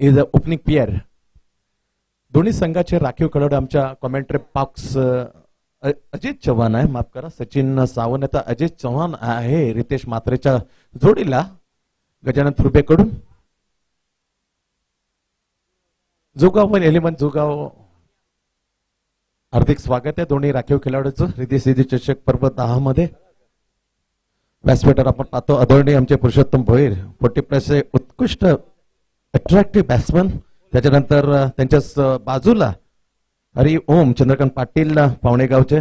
Is a opening pair. दोन्ही संघाचे राखीव खेळाडू आमच्या कॉमेंट्री बॉक्स अजित चव्हाण आहे, माफ करा, सचिन सावंत आता अजित चव्हाण आहे रितेश म्हात्रेच्या जोडीला गजानन थुर्बेकडून. जोगावर एलिमेंट जोगाव हार्दिक स्वागत आहे दोन्ही राखीव खेळाडूंचं रिद्धी सिद्धी चषक पर्व 10 मध्ये. व्यासपीठावर आपण पाहतो आदरणीय आमचे पुरुषोत्तम भोईर 40+ उत्कृष्ट अट्रॅक्टिव्ह बॅट्समन. त्याच्यानंतर त्यांच्या बाजूला हरी ओम चंद्रकांत पाटील पावणेगावचे,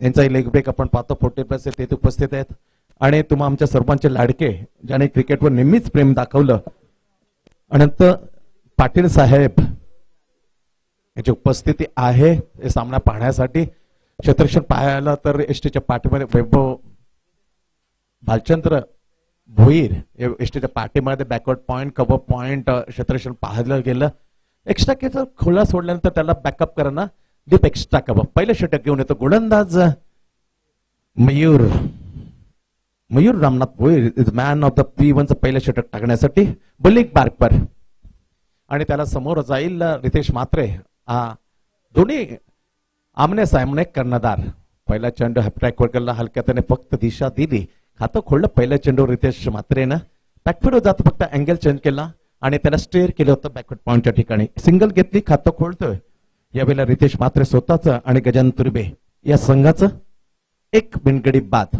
यांचाही लेग ब्रेक आपण पाहतो 40+ ते उपस्थित आहेत. आणि तुम्हा आमच्या सर्वांचे लाडके ज्याने क्रिकेटवर नेहमीच प्रेम दाखवलं अनंत पाटील साहेब याची उपस्थिती आहे हे सामना पाहण्यासाठी. क्षेत्ररक्षण पाहायला तर एसटीच्या पाठीमध्ये वैभव भालचंद्र भोईर एसटीच्या पाठीमध्ये बॅकवर्ड पॉइंट कव्हर पॉइंट क्षेत्ररक्षण पाहायला गेलं. एक्स्ट्रा केचा खोला सोडल्यानंतर त्याला बॅकअप करणं डीप एक्स्ट्रा कव्हर. पहिलं षटक घेऊन येतो गोलंदाज Mayur Ramnath Bhoir is man of the P1चं पहिलं षटक टाकण्यासाठी बलिक बार्कर. आणि त्याला समोर जाईल रितेश म्हात्रे. दोन्ही आमने सामने कर्णधार. पहिला चेंडू हॅपट्रॅक वर केला, हलक्या त्याने फक्त दिशा दिली, खातं खोललं पहिल्या चेंडू रितेश म्हात्रेनं. बॅकफुट जातो, फक्त अँगल चेंज केला आणि त्याला स्टेअर केलं होतं बॅकवर्ड पॉइंटच्या ठिकाणी. सिंगल घेतली, खातं खोलतोय यावेळेला रितेश म्हात्रे स्वतःचं आणि गजानन तुर्बे या संघाचं. एक बिनगडी बाद.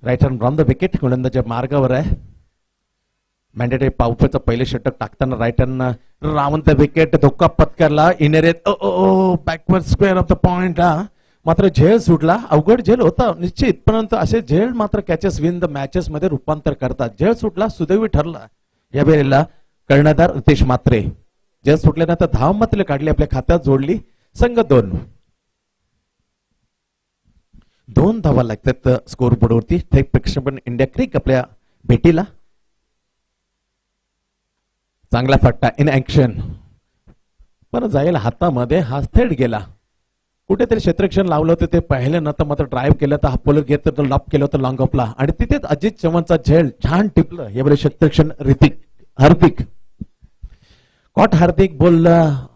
Right hand from the wicket गोलंदाच्या मार्गावर आहे. मॅन्डेटरी पावफेचं पहिले षटक टाकताना right hand round the wicket, धोका पत्करला इनरेत backward square off the point. मात्र झेल सुटला, अवघड झेल होता निश्चित, परंतु असे झेल मात्र कॅचेस विन द मॅचेस मध्ये रूपांतर करतात. झेल सुटला, सुदैवी ठरला या वेळेला कर्णधार रितेश म्हात्रे. झेल सुटल्यानंतर धाव मात्र काढली, आपल्या खात्यात जोडली. संघ 2 धावा लागतात स्कोर बोर्डवरती. थेट प्रेक्षेपण इंडिया क्रिक आपल्या भेटीला. चांगला फटका इन ऍक्शन, पण जाईल हातामध्ये, हा थेट गेला. कुठेतरी क्षेत्ररक्षण लावलं होतं ते पाहिलं नंतर मात्र ड्राईव्ह केलं तर हा पोलर घेत तर लॉप केलं होतं लॉंग ऑफला आणि तिथेच अजित चव्हाणचा झेल छान टिपलं. यावेळी क्षेत्ररक्षण हार्दिक कॉट. हार्दिक बोलला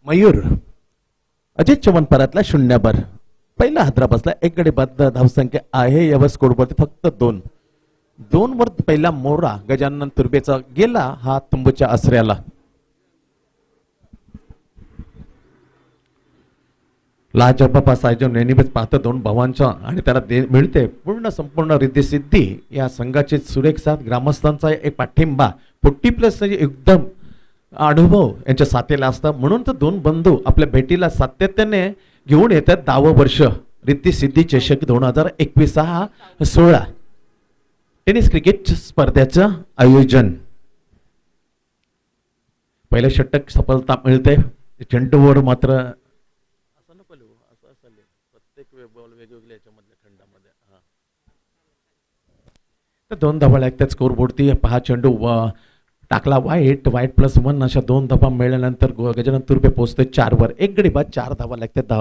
मयूर. अजित चव्हाण परतला 0 पहिला हादरा बसला. एक गडी बाद धावसंख्या आहे यावर स्कोरवरती फक्त 2 वर पहिला मोरा गजानन तुर्बेचा गेला हा तंबूच्या आसऱ्याला. लाजबाबा सायजन नेहमीच पाहतं 2 भावांच्या आणि त्याला मिळते पूर्ण संपूर्ण रिद्धी सिद्धी. या संघाचे सुरेख साथ, ग्रामस्थांचा एक पाठिंबा, 40+ एकदम अनुभव यांच्या साथीला असतात. म्हणून तर 2 बंधू आपल्या भेटीला सातत्याने घेऊन येतात 10वं वर्ष रिद्धी सिद्धी चषक 2021-16 टेनिस क्रिकेट स्पर्धेचं आयोजन. पहिलं षटक सफलता मिळते. चेंडूवर मात्र तर 2 धावा लागतात स्कोर बोर्डती. पहा चेंडू टाकला वाईट +1 अशा 2 धावा मिळाल्यानंतर गजानन तुर्बे पोहोचतोय 4 वर. एक गडी बाद 4 धावा लागतात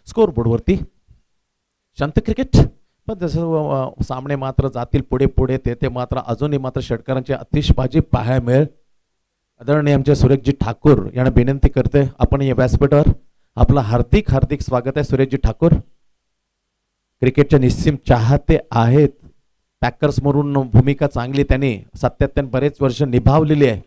स्कोर बोर्डवरती. शांत क्रिकेट, पण जसं सामने मात्र जातील पुढे पुढे ते मात्र अजूनही मात्र षटकारांची अतिशबाजी पाहायला मिळेल. आदरणीय आमचे सुरेशजी ठाकूर यांना विनंती करते आपण या व्यासपीठावर. आपलं हार्दिक स्वागत आहे सुरेशजी ठाकूर. क्रिकेटचे निस्सीम चाहते आहेत. पॅकर्स म्हणून भूमिका चांगली त्यांनी सातत्याने बरेच वर्ष निभावलेली आहे.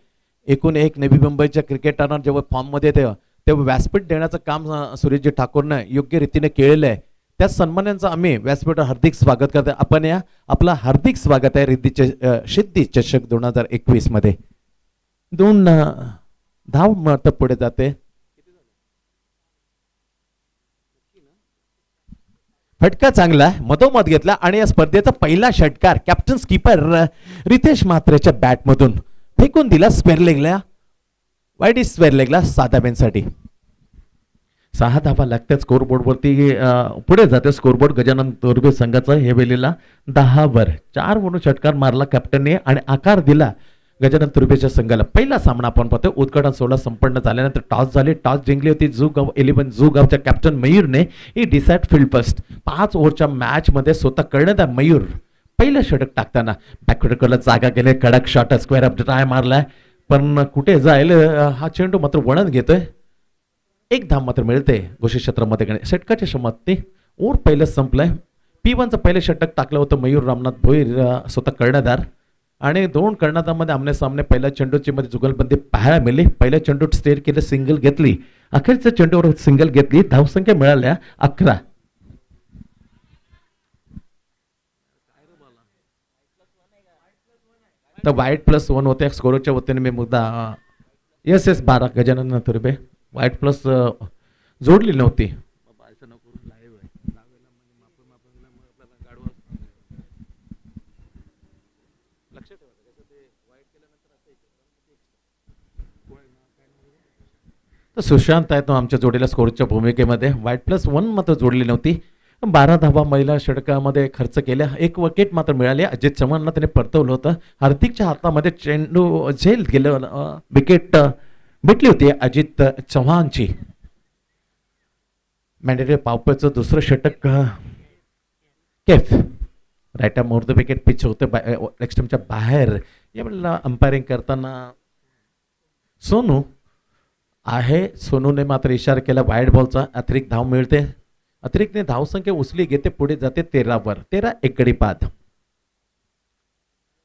एकूण एक नवी मुंबईच्या क्रिकेटरना जेव्हा फॉर्ममध्ये येते तेव्हा व्यासपीठ देण्याचं काम सुरेशजी ठाकूरनं योग्य रीतीने केलेलं आहे. त्या सन्मानांचं आम्ही व्यासपीठावर हार्दिक स्वागत करतो. आपण या आपलं हार्दिक स्वागत आहे रिद्धी सिद्धी चषक 2021 मध्ये. 2 धाव मत पुढे जाते. फटका चांगला मधोमध घेतला आणि या स्पर्धेचा पहिला षटकार कॅप्टन स्कीपर रितेश म्हात्रेच्या बॅट मधून फेकून दिला स्क्वेअर लेगला. वाईट स्क्वेअर लेगला साधा बेनसाठी. 6 धावा लागतात स्कोरबोर्ड वरती. पुढे जाते स्कोरबोर्ड गजानन तुर्बे संघाचा. हे वेळेला 10 वर 4 वरून षटकार मारला कॅप्टनने आणि आकार दिला गजानन तुर्बेच्या संघाला. पहिला सामना आपण पाहतो. उद्घाटन सोहळा संपन्न झाल्यानंतर टॉस झाले. टॉस जिंकली होती जोगाव 11 जोगावच्या कॅप्टन मयूरने. ही डिसाइड फील्ड फर्स्ट. 5 ओव्हरच्या मॅच मध्ये स्वतः कर्णधार मयूर पहिलं षटक टाकताना बॅकवर्डला जागा गेले, कडक शॉट स्क्वेअर अप ट्राय मारलाय, पण कुठे जाईल हा चेंडू मात्र वळण घेतोय. एक धाव मात्र मिळते घोषित क्षेत्रामध्ये. षटकाच्या समाप्ती ओर पहिलं संपलंय. P1चं पहिलं षटक टाकलं होतं मयूर रामनाथ भोईर स्वतः कर्णधार, आणि दोन कर्णधारामध्ये आमने सामने पहिल्या चेंडूची मध्ये जुगलबंदी पाहायला मिळाली. पहिल्या चेंडू स्टेट केलं, सिंगल घेतली, अखेरच्या चेंडूवर सिंगल घेतली, धावसंख्या मिळाल्या 11. तर वाईट+1 होते स्कोरच्या वतीने मी मुद्दा एस 12 गजानन तुर्बे. वाईट+ जोडली नव्हती. तर सुशांत आहे तो आमच्या जोडीला स्कोरच्या भूमिकेमध्ये. वाईट+1 मात्र जोडली नव्हती. 12 धावा महिला षटकामध्ये खर्च केल्या. एक विकेट मात्र मिळाली. अजित चव्हाणला त्याने परतवलं होतं. हार्दिकच्या हातामध्ये चेंडू झेल गेलं, विकेट भेटली होती अजित चव्हाणची. मॅन्डेटरी पावपरचं दुसरं षटक केफ right more the wicket pitch होतं लेग बाहेर. यावेळेला अंपायरिंग करताना सोनू आहे. सोनूने मात्र इशारा केला वाईड बॉलचा. अतिरिक्त धाव मिळते. अतिरिक्तने धावसंख्या उचली घेते, पुढे जाते 13 वर. 13 एक गडी बाद.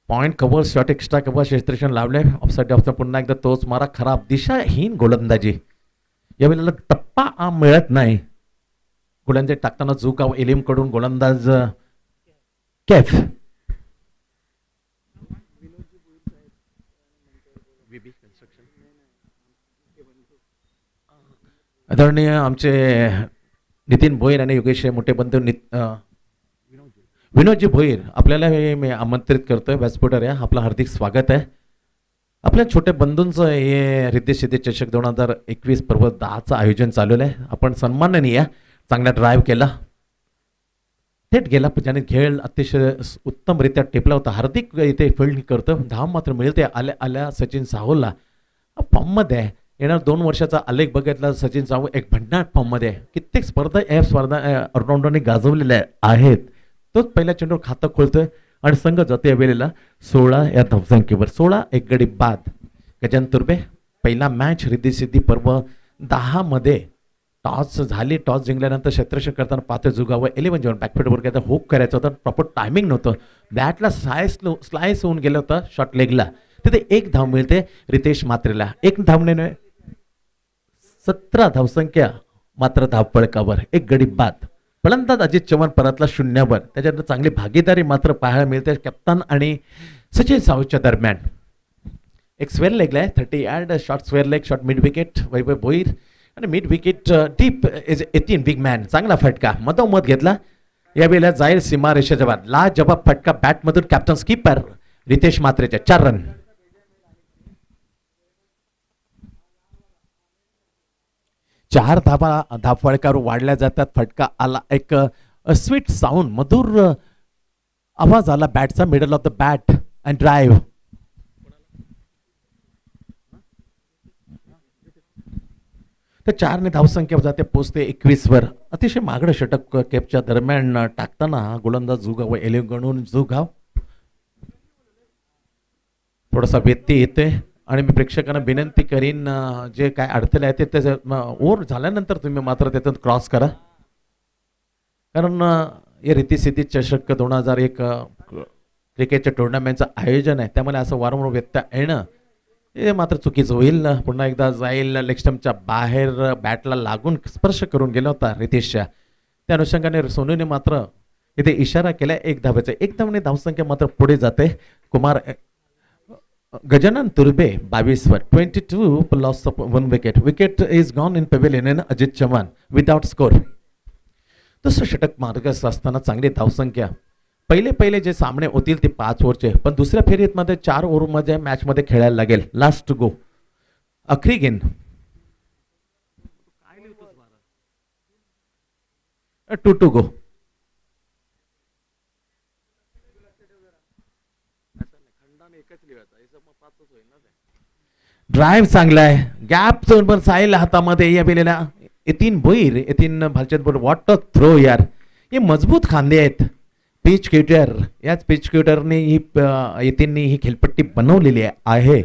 Point cover, shot extra cover क्षेत्रक्षण लावले. ऑफसाईड ऑफचा पुन्हा एकदा तोच मारा. खराब दिशाहीन गोलंदाजी. यावेळेला टप्पा मिळत नाही. गोलंदाजी टाकताना जुगाव एलिम कडून गोलंदाज केफ. आदरणीय आमचे नितीन भोईर आणि योगेश मोठे बंधू विनोदजी भोईर आपल्याला मी आमंत्रित करतोय. व्यासपीठावर या, आपलं हार्दिक स्वागत आहे. आपल्या छोट्या बंधूंचं हे रिद्धी सिद्धी चषक 2021 पर्व 10चं आयोजन चालवलं आहे. आपण सन्माननीय चांगला ड्राईव्ह केला, थेट गेला, ज्याने खेळ अतिशय उत्तमरित्या टिपला होता. हार्दिक इथे फील्ड करतो, धाव मात्र मिळते. आल्या आल्या सचिन साहुला फॉर्ममध्ये आहे. येणार 2 वर्षाचा आलेख बघितला सचिन साहू एक भन्नाट फॉर्ममध्ये आहे. कित्येक स्पर्धा ऑलराऊंडरने गाजवलेल्या आहेत. तोच पहिल्या चेंडूवर खातं खोलतोय आणि संघ जाते वेळेला 16 या धावसंख्येवर. 16 एक गडी बाद. गजानन तुर्बे पहिला मॅच रिद्धी सिद्धी पर्व 10 मध्ये टॉस झाली. टॉस जिंकल्यानंतर क्षेत्ररक्षण करताना पात्र जुगावं 11 जेवण बॅकफीटवर गेलं. हुक करायचं होतं, प्रॉपर टायमिंग नव्हतं. बॅटला स्लाइस होऊन गेलं होतं शॉट लेगला. तिथे एक धाव मिळते रितेश मात्रेला. एक धावने 17 धावसंख्या मात्र धावफलकावर. एक गडी बाद. फलंदाज अजित चव्हाण परतला 0 वर. त्याच्यानंतर चांगली भागीदारी मात्र पाहायला मिळते कप्तान आणि सचिन साहूच्या दरम्यान. एक स्क्वेअर लेगला आहे 30 yard short square leg shot mid wicket Vaibhav Bhoir आणि mid wicket deep is 18 big man. चांगला फटका मधोमध घेतला. यावेळेला जाईल सीमा रेषेच्या बाद. ला जबाब फटका बॅटमधून कॅप्टन स्कीपर रितेश मात्रेच्या 4 रन. 4 धावा धावफळकावर वाढल्या जातात. फटका आला. एक स्वीट साऊंड, मधुर आवाज आला बॅटचा. Middle of the bat and drive. तर 4 ने धावसंख्या जाते पोचते 21 वर. अतिशय मागडं षटक केपच्या दरम्यान टाकताना गोलंदाज जुगाव एलिम गणून जुगाव थोडासा व्यत्यय येते. आणि मी प्रेक्षकांना विनंती करीन जे काय अडथळे आहेत ते ओव्हर झाल्यानंतर तुम्ही मात्र त्यातून क्रॉस करा. कारण हे रिद्धी सिद्धी चषक 2001 क्रिकेटच्या टुर्नामेंटचं आयोजन आहे. त्यामुळे असं वारंवार व्यत्यय येणं हे मात्र चुकीचं होईल. पुन्हा एकदा जाईल लेग स्टंपच्या बाहेर बॅटला लागून स्पर्श करून गेला होता रितेशच्या. त्या अनुषंगाने सोनूने मात्र इथे इशारा केला 1 धावेचा. 1 धावने धावसंख्या मात्र पुढे जाते. कुमार गजानन तुर्बे 22 वर 22 loss of 1 wicket. Wicket is gone in pavilion. Ajit Chavan without score. दुसरं षटक मार्गस्थ असताना चांगली धावसंख्या. पहिले जे सामने होतील ते 5 ओव्हरचे, पण दुसऱ्या फेरीत मध्ये 4 ओव्हरमध्ये मॅच मध्ये खेळायला लागेल. लास्ट गो अखरी गेंद 2 गो. ड्राईव्ह चांगला आहे. गॅप झोन पण साईल हातामध्ये. या वेळेला यतीन भोईर, यतीन भालचंद बोल वॉट अ थ्रो यार. हे मजबूत खांदे आहेत. स्पीच क्युटर, या स्पीच क्युटरने ही येथींनी ही खेळपट्टी बनवलेली आहे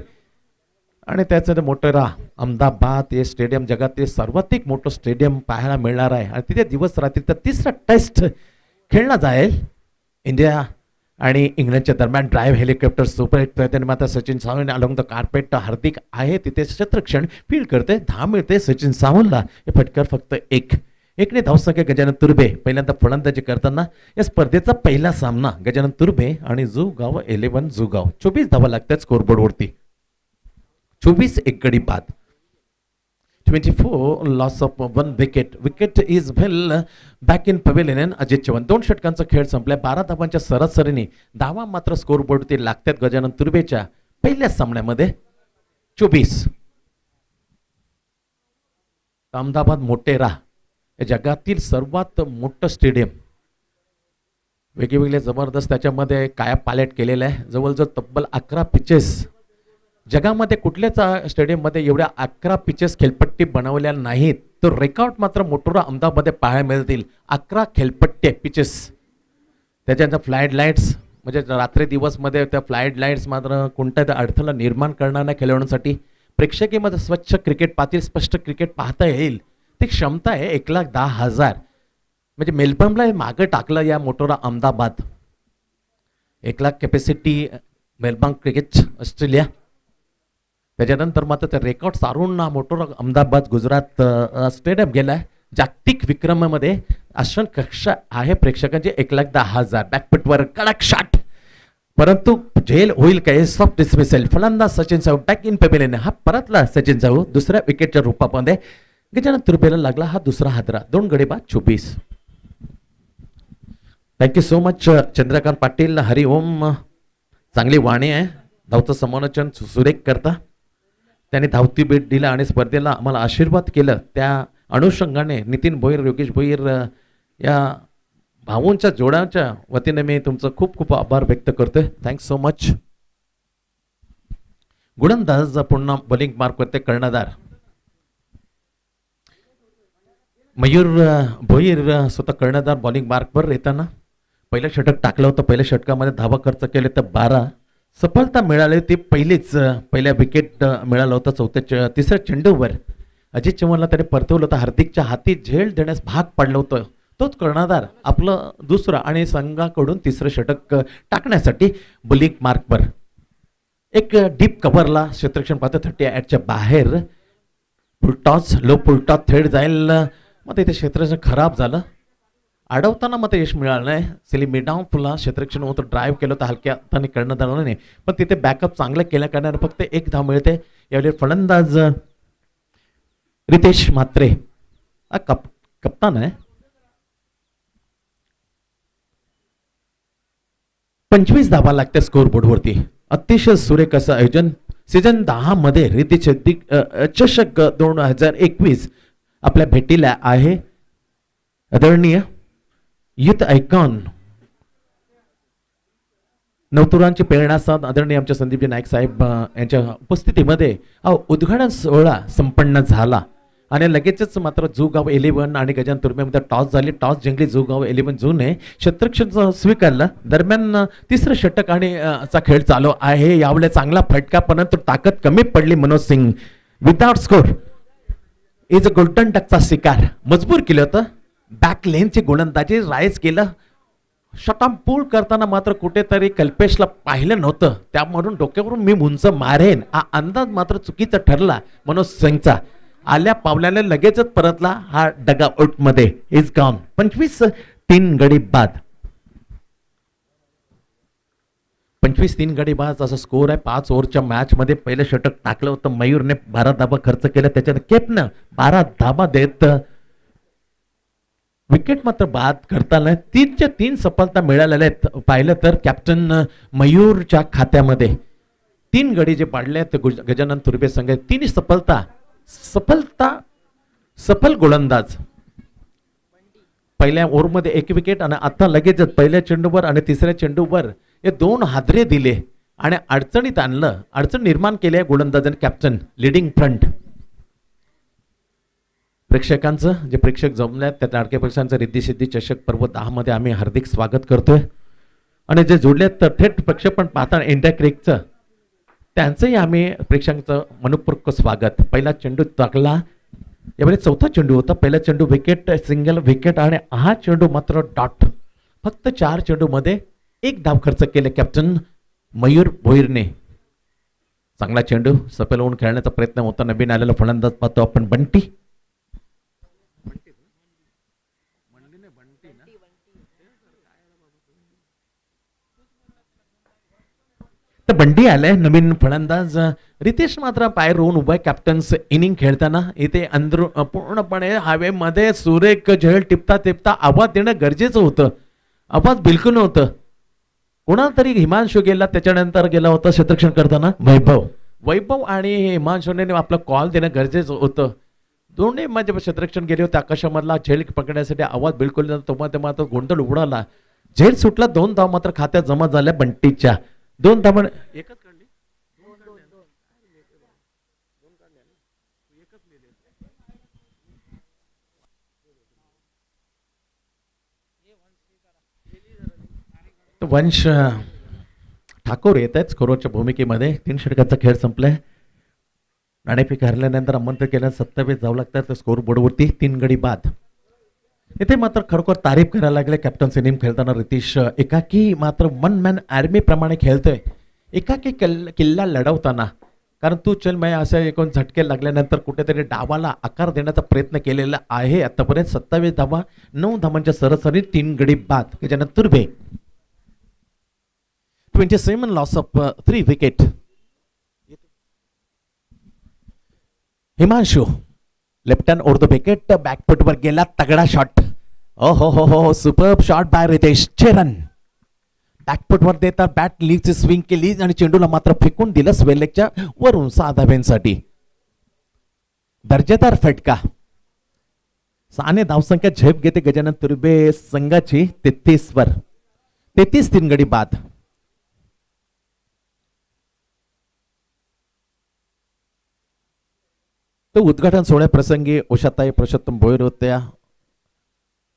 आणि त्याचं मोटेरा अहमदाबाद हे स्टेडियम जगातील सर्वाधिक मोठं स्टेडियम पाहायला मिळणार आहे आणि तिथे दिवस रात्रीचा तिसरा टेस्ट खेळला जाईल इंडिया आणि इंग्लंडच्या दरम्यान. ड्राईव्ह हेलिकॉप्टर सुपर हिट माता Sachin Sawant along the carpet. Hardik आहे तिथे क्षेत्रक्षण फील्ड करते, धाव मिळते सचिन सावंतला. हे फटकार फक्त एकने धावसंख्या गजानन तुर्भे पहिल्यांदा फलंदाजी करताना या स्पर्धेचा पहिला सामना गजानन तुर्भे आणि जुगाव 11 जुगाव. 24 धावा लागतात स्कोरबोर्डवरती. 24 एक गडी बाद. 24 loss of 1 wicket. Wicket is well back in pavilion. Ajit Chavan 2 षटकांचा खेळ संपलाय. 12 धावांच्या सरासरीने धावा मात्र स्कोरबोर्डवरती लागतात गजानन तुर्भेच्या पहिल्या सामन्यामध्ये. 24 अहमदाबाद मोटेरा हे जगातील सर्वात मोठं स्टेडियम. वेगवेगळे जबरदस्त त्याच्यामध्ये काया पायलट केलेलं आहे. जवळजवळ तब्बल 11 पिचेस. जगामध्ये कुठल्याच स्टेडियममध्ये एवढ्या 11 पिचेस खेळपट्टी बनवल्या नाहीत. तर रेकॉर्ड मात्र मोटोरा अहमदाबादमध्ये पाहायला मिळतील. 11 खेळपट्टी पिचेस. त्याच्यानंतर फ्लाईट लाईट्स म्हणजे रात्री दिवसमध्ये त्या फ्लाईट लाईट्स मात्र कोणत्या अडथळा निर्माण करणार नाही खेळवण्यासाठी. प्रेक्षकीमध्ये स्वच्छ क्रिकेट पाहतील, स्पष्ट क्रिकेट पाहता येईल. ती क्षमता आहे 1,10,000. म्हणजे मेलबर्नला मागं टाकलं या मोटोरा Ahmedabad. 1,00,000 capacity Melbourne cricket Australia. त्याच्यानंतर मात्र ते रेकॉर्ड सारून मोटोरा अहमदाबाद गुजरात स्टेडियम गेलाय. जागतिक विक्रमामध्ये आसन कक्षा आहे प्रेक्षकांची 1,10,000. बॅकफुटवर कडक शॉट परंतु झेल होईल काय. Soft dismissal. फलंदाज सचिन साहू बॅक इन पेपेलेने हा परतला. सचिन साहू दुसऱ्या विकेटच्या रूपामध्ये. गजानन तुर्भेला लागला हा दुसरा हादरा. 2 गडी बाद. 24. Thank you so much Chandrakant Patil. हरिओम. चांगली वाणी आहे. धावचं समालोचन सुरेख करता. त्याने धावती भेट दिला आणि स्पर्धेला आम्हाला आशीर्वाद केलं. त्या अनुषंगाने नितीन भोईर, योगेश भोईर या भाऊंच्या जोड्याच्या वतीने मी तुमचं खूप खूप आभार व्यक्त करतोय. Thanks so much. गोलंदाज पुन्हा बॉलिंग मार्क करते कर्णधार मयूर भोईर. स्वतः कर्णधार बॉलिंग मार्कवर येताना पहिलं षटक टाकलं होतं. पहिल्या षटकामध्ये धावा खर्च केले तर 12. सफलता मिळाली ती पहिल्या विकेट मिळालं होतं तिसऱ्या चेंडूवर. अजित चव्हाणला त्याने परतवलं होतं. हार्दिकच्या हाती झेल देण्यास भाग पाडलं होतं. तोच कर्णधार आपलं दुसरं आणि संघाकडून तिसरं षटक टाकण्यासाठी बॉलिंग मार्कवर. एक डीप कव्हरला क्षेत्ररक्षण पाहतं 38च्या बाहेर. फुलटॉस लो फुलटॉस थेट जाईल. मग तिथे क्षेत्ररक्षण खराब झालं. अडवताना मग यश मिळालं नाही. सिली मिडाऊन फुला क्षेत्ररक्षण होतं. ड्राईव्ह केलं होतं हलक्या हाताने कर्णधाराने. पण तिथे बॅकअप चांगलं केल्या कारणाने फक्त 1 धाव मिळते. यावेळी फलंदाज रितेश म्हात्रे कप्तान आहे. 25 धावा लागते स्कोरबोर्डवरती. अतिशय सुरेख असं आयोजन. सीझन 10 मध्ये रितेश चषक 2021 आपल्या भेटीला आहे. आदरणीय युथ आयकॉन नवतरुणांची प्रेरणा साध आदरणीय आमच्या संदीपजी नाईक साहेब यांच्या उपस्थितीमध्ये उद्घाटन सोहळा संपन्न झाला आणि लगेचच मात्र जुगाव 11 आणि गजानन तुर्भेमध्ये टॉस झाली. टॉस जिंकली जुगाव 11 जूने क्षेत्ररक्षण स्वीकारलं. दरम्यान तिसरं षटक आणि चा खेळ चालू आहे. यावेळी चांगला फटका परंतु ताकद कमी पडली. Manoj Singh without score is a golden डकचा शिकार. मजबूर केलं होतं. बॅक लेनचे गोलंदाजी राईज केलं. शॉटॉन पूल करताना मात्र कुठेतरी कल्पेशला पाहिलं नव्हतं. त्यामधून डोक्यावरून मी उंच मारेन हा अंदाज मात्र चुकीचा ठरला मनोज सिंगचा. आल्या पावल्याने लगेचच परतला हा डगा आउट मध्ये. Is gone. 25 3 गडी बाद. 25 3 गडी बाद असा स्कोर आहे. 5 ओव्हरच्या मॅच मध्ये पहिलं षटक टाकलं होतं मयूरने. 12 धाबा खर्च केला. त्याच्यात केपनं 12 धाबा देत विकेट मात्र बाद करताना 3च्या 3 सफलता मिळालेल्या आहेत. पाहिलं तर कॅप्टन मयूरच्या खात्यामध्ये 3 गडी जे पाडले आहेत ते गजानन तुर्भे संघ 3 सफल गोलंदाज. पहिल्या ओव्हरमध्ये 1 विकेट आणि आता लगेचच पहिल्या चेंडूवर आणि तिसऱ्या चेंडूवर हे 2 हादरे दिले आणि अडचणीत आणलं. अडचण निर्माण केली आहे गोलंदाजाने कॅप्टन लिडिंग फ्रंट. प्रेक्षकांचं जे प्रेक्षक जमले आहेत त्या लाडक्या पक्षांचं रिद्धी सिद्धी चषक पर्व 10 मध्ये आम्ही हार्दिक स्वागत करतोय. आणि जे जोडले तर थेट प्रक्षेपण पाहताना इंडिया क्रिकचं त्यांचंही आम्ही प्रेक्षकांचं मनपूर्वक स्वागत. पहिला चेंडू टाकला, यावेळी चौथा चेंडू होता. पहिला चेंडू विकेट, सिंगल विकेट आणि हा चेंडू मात्र डॉट. फक्त 4 चेंडूमध्ये 1 धाव खर्च केले कॅप्टन मयूर भोईरने. चांगला चेंडू सफल होऊन खेळण्याचा प्रयत्न होता. नवीन आलेला फलंदाज पाहतो आपण बंटी. तर बंटी आलाय नवीन फलंदाज. रितेश मात्र पाय रोवून उभा कॅप्टन्स इनिंग खेळताना. इथे पूर्णपणे हवेमध्ये सुरेख झेल टिपता टिपता आवाज देणं गरजेचं होतं. आवाज बिलकुल नव्हतं. कोणाला तरी हिमांशू गेला, त्याच्यानंतर गेला होता क्षेत्ररक्षण करताना वैभव आणि हिमांशूने आपला कॉल देणं गरजेचं होतं. दोन्ही माझे क्षेत्ररक्षण गेले होते आकाशामधला झेल पकडण्यासाठी. आवाज बिलकुल नव्हता. तेव्हा मात्र गोंधळ उडाला. झेल सुटला. 2 धाव मात्र खात्यात जमा झाल्या बंटीच्या. 2 धाव एकच काढली. वंश ठाकूर येत आहेत स्कोरच्या भूमिकेमध्ये. 3 षटकांचा खेळ संपलाय. नाणेफेक हरल्यानंतर आमंत्रण केल्या 27 धाव लागतात स्कोर बोर्डवरती. 3 गडी बाद. इथे मात्र खरोखर तारीफ करायला लागले कॅप्टन सिनेम खेळताना. रितेश एकाकी मात्र 1 मॅन आर्मी प्रमाणे खेळतोय. एकाकी किल्ला लढवताना. कारण तू चल मैं असे एकूण झटके लागल्यानंतर कुठेतरी डावाला आकार देण्याचा प्रयत्न केलेला आहे. आतापर्यंत 27 धावा, 9 धावांच्या सरासरी, 3 गडी बाद. त्याच्यानंतर 27 loss of 3 wicket. Himanshu left hand over the wicket. बॅकफुटवर गेला, तगडा शॉट. ओ हो superb shot by Ritesh. 6 run. बॅकफुटवर देता बॅट लीगची स्विंग केली आणि चेंडूला मात्र फेकून दिलं स्वेलेकच्या वरून 6 धाब्यांसाठी. दर्जेदार फटका. 6 धावसंख्या झेप घेते गजानन तुर्बे संघाची 33 वर. 33, 3 गडी बाद. तो उद्घाटन सोहळ्याप्रसंगी उषाताई पुरुषोत्तम भोईर होत्या.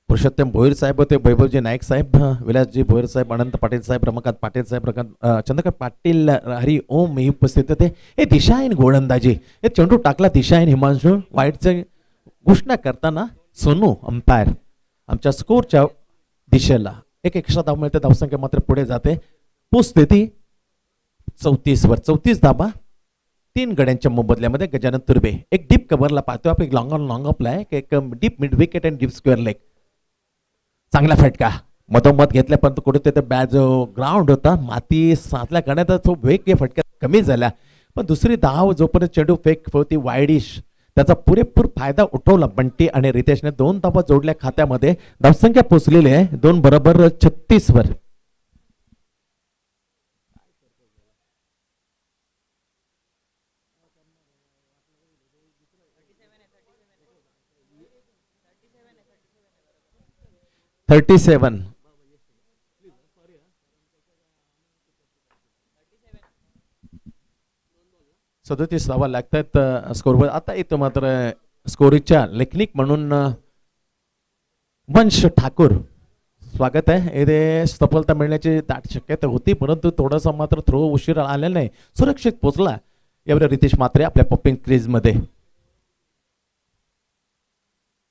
पुरुषोत्तम भोईर साहेब होते, वैभवजी नाईक साहेब, विलासजी भोईर साहेब, अनंत पाटील साहेब, रमाकांत पाटील साहेब, चंद्रकांत पाटील, हरी ओम हे उपस्थित होते. हे दिशाहीन गोलंदाजी. हे चेंडू टाकला दिशाहीन. हिमांशू वाईटचे घोषणा करताना सोनू अंपायर आमच्या स्कोरच्या दिशेला. एक एक्स्ट्रा धाव मिळते. धावसंख्या मात्र पुढे जाते. पोचस्थिती 34 वर. 34 धावा 3 गड्यांच्या मोबदल्यामध्ये. गजानन तुर्बे एक डीप कव्हरला पाहतो आपण. एक लॉंग ऑफ आहे, एक डीप मिड विकेट आणि डीप स्क्वेअर लेग. चांगला फटका मधोमध घेतल्या, परंतु कुठे ते बॅट जो ग्राउंड होता माती साचल्या करण्याचा तो वेग फटका कमी झाला. पण दुसरी धाव जोपर्यंत चेंडू फेक होती वाईडिश, त्याचा पुरेपूर फायदा उठवला बंटी आणि रितेशने. 2 धावा जोडल्या खात्यामध्ये. धावसंख्या पोचलेली आहे 2 बरोबर 36 वर. $37. 37 धावा लागतात स्कोरवर. आता येतो मात्र स्कोरीच्या लेखनिक म्हणून वंश ठाकूर. स्वागत आहे. येथे सफलता मिळण्याची दाट शक्यता होती, परंतु थोडासा मात्र थ्रो उशीर आलेला नाही. सुरक्षित पोहोचला यावर रितेश मात्रे आपल्या पॉपिंग क्रीज मध्ये.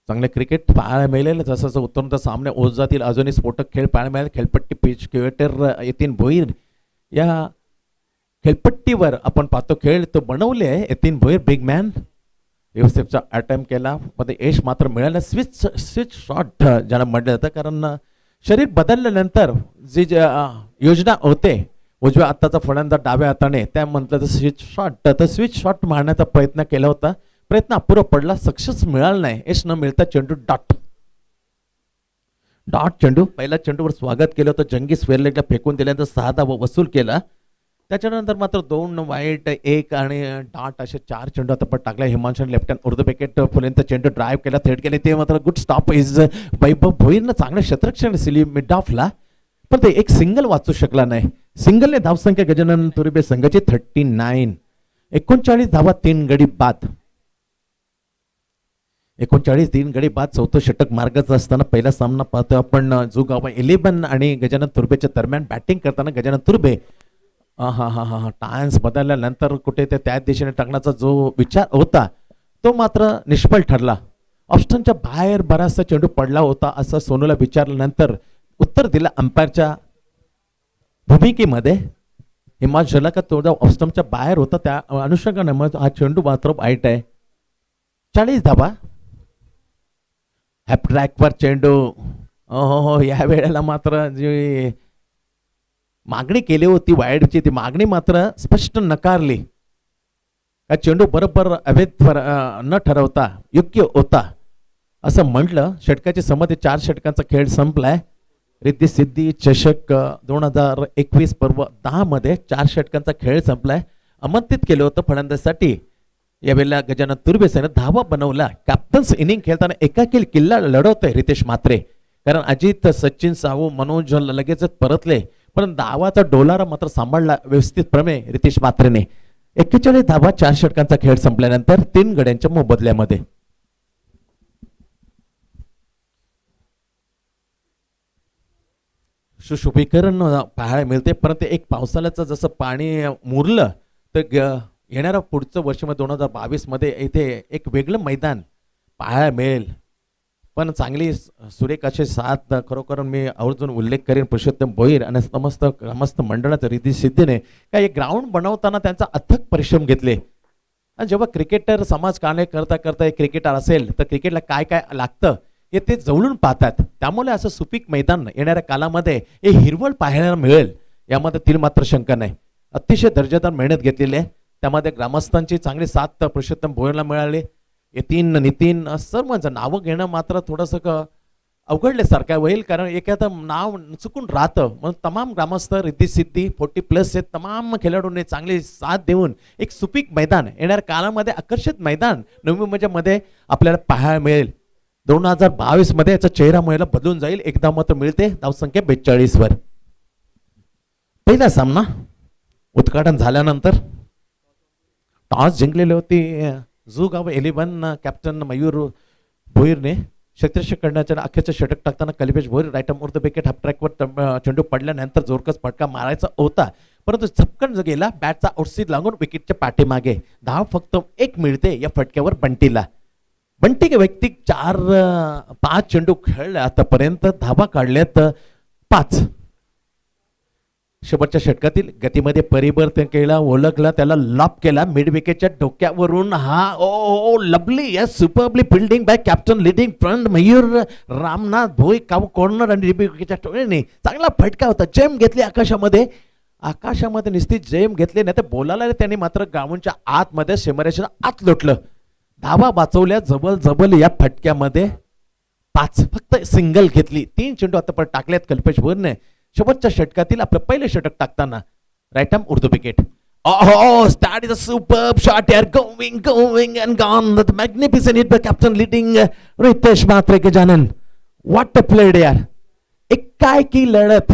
चांगले क्रिकेट पाहायला मिळेल. जसं जसं उत्तरोत्तर सामने ओझ जातील अजूनही स्फोटक खेळ पाहायला मिळेल. खेळपट्टी पिच क्रिएटर यतीन भोईर या खेळपट्टीवर आपण पाहतो खेळ तो बनवले आहे. यतीन भोईर बिग मॅन व्यवस्थेचा अटेम्प्ट केला, पण यश मात्र मिळालं. स्विच शॉट ज्याला म्हटलं जातं, कारण शरीर बदलल्यानंतर जी योजना होते उजव्या हाताचा फलंदाज डाव्या हाताने, त्या म्हटलं तर स्विच शॉट. तर स्विच शॉट मारण्याचा प्रयत्न केला होता. प्रयत्न अपुरा पडला, सक्सेस मिळाला नाही. यश न मिळता चेंडू डॉट चेंडू. पहिल्या चेंडूवर स्वागत केलं होतं. जंगी स्वेरलेगला फेकून दिल्यानंतर 6 धावा वसूल केला. त्याच्यानंतर मात्र 2 वाईट 1 आणि डॉट असे 4 चेंडू आता पण टाकला. हिमांशू लेफ्ट हँड उर्दू विकेट फुलेंत चेंडू ड्राईव्ह केला, थेट केले. ते मात्र गुड स्टॉप इज वैभव भोईरनं चांगलं क्षेत्ररक्षण सिली मिड ऑफला, पण ते एक सिंगल वाचू शकला नाही. सिंगलने धावसंख्या गजानन तुर्बे संघाची 39. 39 धावा 3 गडी बाद. 39 तीन गडी बाद चौथं षटक मार्गाचं असताना पहिला सामना पाहतो आपण जो गाव 11 आणि गजानन तुर्बेच्या दरम्यान बॅटिंग करताना गजानन तुर्बे हा हा हा हा टायन्स बदलल्यानंतर कुठे ते त्याच दिशेने टाकण्याचा जो विचार होता तो मात्र निष्फळ ठरला. ऑप्शनच्या बाहेर बराचसा चेंडू पडला होता असं सोनूला विचारल्यानंतर उत्तर दिलं अंपायरच्या भूमिकेमध्ये. हिमाचलला का थोडा ऑप्शनच्या बाहेर होता त्या अनुषंगाने मग हा चेंडू मात्र वाईट आहे. 40 धावा हॅप ट्रॅकवर चेंडू. हो या वेळेला मात्र जी मागणी केली होती वाईडची ती मागणी मात्र स्पष्ट नकारली. हा चेंडू बरोबर अवैध न ठरवता योग्य होता असं म्हटलं. षटकाची संमती 4 षटकांचा खेळ संपलाय. रिद्धी सिद्धी चषक 2021 पर्व 10 मध्ये 4 षटकांचा खेळ संपलाय. आमंत्रित केलं होतं फलंदाजीसाठी. यावेळेला गजानन तुर्बेसेने धावा बनवला. कॅप्टन्स इनिंग खेळताना एकाकी किल्ला लढवतोय रितेश म्हात्रे, कारण अजित सचिन साहू मनोज लगेचच परतले पण धावाचा डोलारा मात्र सांभाळला व्यवस्थितप्रमाणे रितेश म्हात्रेने. 41 धावा 4 षटकांचा खेळ संपल्यानंतर 3 गड्यांच्या मोबदल्यामध्ये. सुशोभीकरण पाहायला मिळते, परंतु एक पावसाळ्याचं जसं पाणी मुरलं तर येणाऱ्या पुढचं वर्ष 2022 मध्ये इथे एक वेगळं मैदान पाहायला मिळेल. पण चांगली सुरेख असे साथ खरोखर मी आवर्जून उल्लेख करेन पुरुषोत्तम भोईर आणि समस्त मंडळाचं रिद्धी सिद्धीने काय एक ग्राउंड बनवताना त्यांचा अथक परिश्रम घेतले. आणि जेव्हा क्रिकेटर समाज कार्य करता करता एक क्रिकेटर असेल तर क्रिकेटला काय काय लागतं हे ते जवळून पाहतात. त्यामुळे असं सुपीक मैदान येणाऱ्या कालामध्ये हे हिरवळ पाहायला मिळेल यामध्ये तील मात्र शंका नाही. अतिशय दर्जेदार मेहनत घेतलेली आहे. त्यामध्ये ग्रामस्थांची चांगली साथ पुरुषोत्तम भोईरला मिळाली. यतीन नितीन सर्वांचं नावं घेणं मात्र थोडंसं अवघडल्यासारखं होईल, कारण एखादं नाव चुकून राहतं. म्हणून तमाम ग्रामस्थ रिद्धी सिद्धी 40+ हे तमाम खेळाडूंनी चांगली साथ देऊन एक सुपीक मैदान येणाऱ्या काळामध्ये आकर्षित मैदान नवी मध्ये आपल्याला पाहायला मिळेल. 2022 मध्ये याचा चेहरा महिला बदलून जाईल. एकदा मात्र मिळते धावसंख्या 42 वर. पहिला सामना उद्घाटन झाल्यानंतर टॉस जिंकलेली होती झू गाव 11 कॅप्टन मयूर भोईरने. क्षेत्ररक्षक करण्याच्या अखेरचं षटक टाकताना कलिपेश भोईर राईट अर्ध विकेट हाफ ट्रॅकवर चेंडू पडल्यानंतर जोरकस फटका मारायचा होता, परंतु झपकन गेला. बॅटचा आउटसीड लागून विकेटच्या पाठीमागे. धाव फक्त 1 मिळते या फटक्यावर बंटीला. बंटी व्यक्ती 5 चेंडू खेळले आतापर्यंत. धावा काढल्यात 5. शेवटच्या षटकातील गतीमध्ये परिवर्तन केला, ओळखला, त्याला लॉप केला मिड विकेटच्या डोक्यावरून. हा oh lovely yes superbly fielding by captain leading front Mayur Ramnath Bhoi. Cow corner आणि विकेटच्या टोळीने चांगला फटका होता. जेम घेतली आकाशामध्ये. नुसती जेम घेतली नाही तर बोलायला त्यांनी मात्र ग्राउंडच्या आतमध्ये सिमरेशन आत लोटलं. धावा वाचवल्या जबल या फटक्यामध्ये. 5 फक्त सिंगल घेतली. 3 चेंडू आतापर्यंत टाकल्यात कल्पेश भोईरने. शेवटच्या षटकातील आपलं पहिले षटक टाकताना राईट आर्म उर्दू wicket. That is a superb shot here, going and gone. The magnificent hit by captain leading Ritesh Mhatre Gajanan. What a play यार. एकाएकी लढत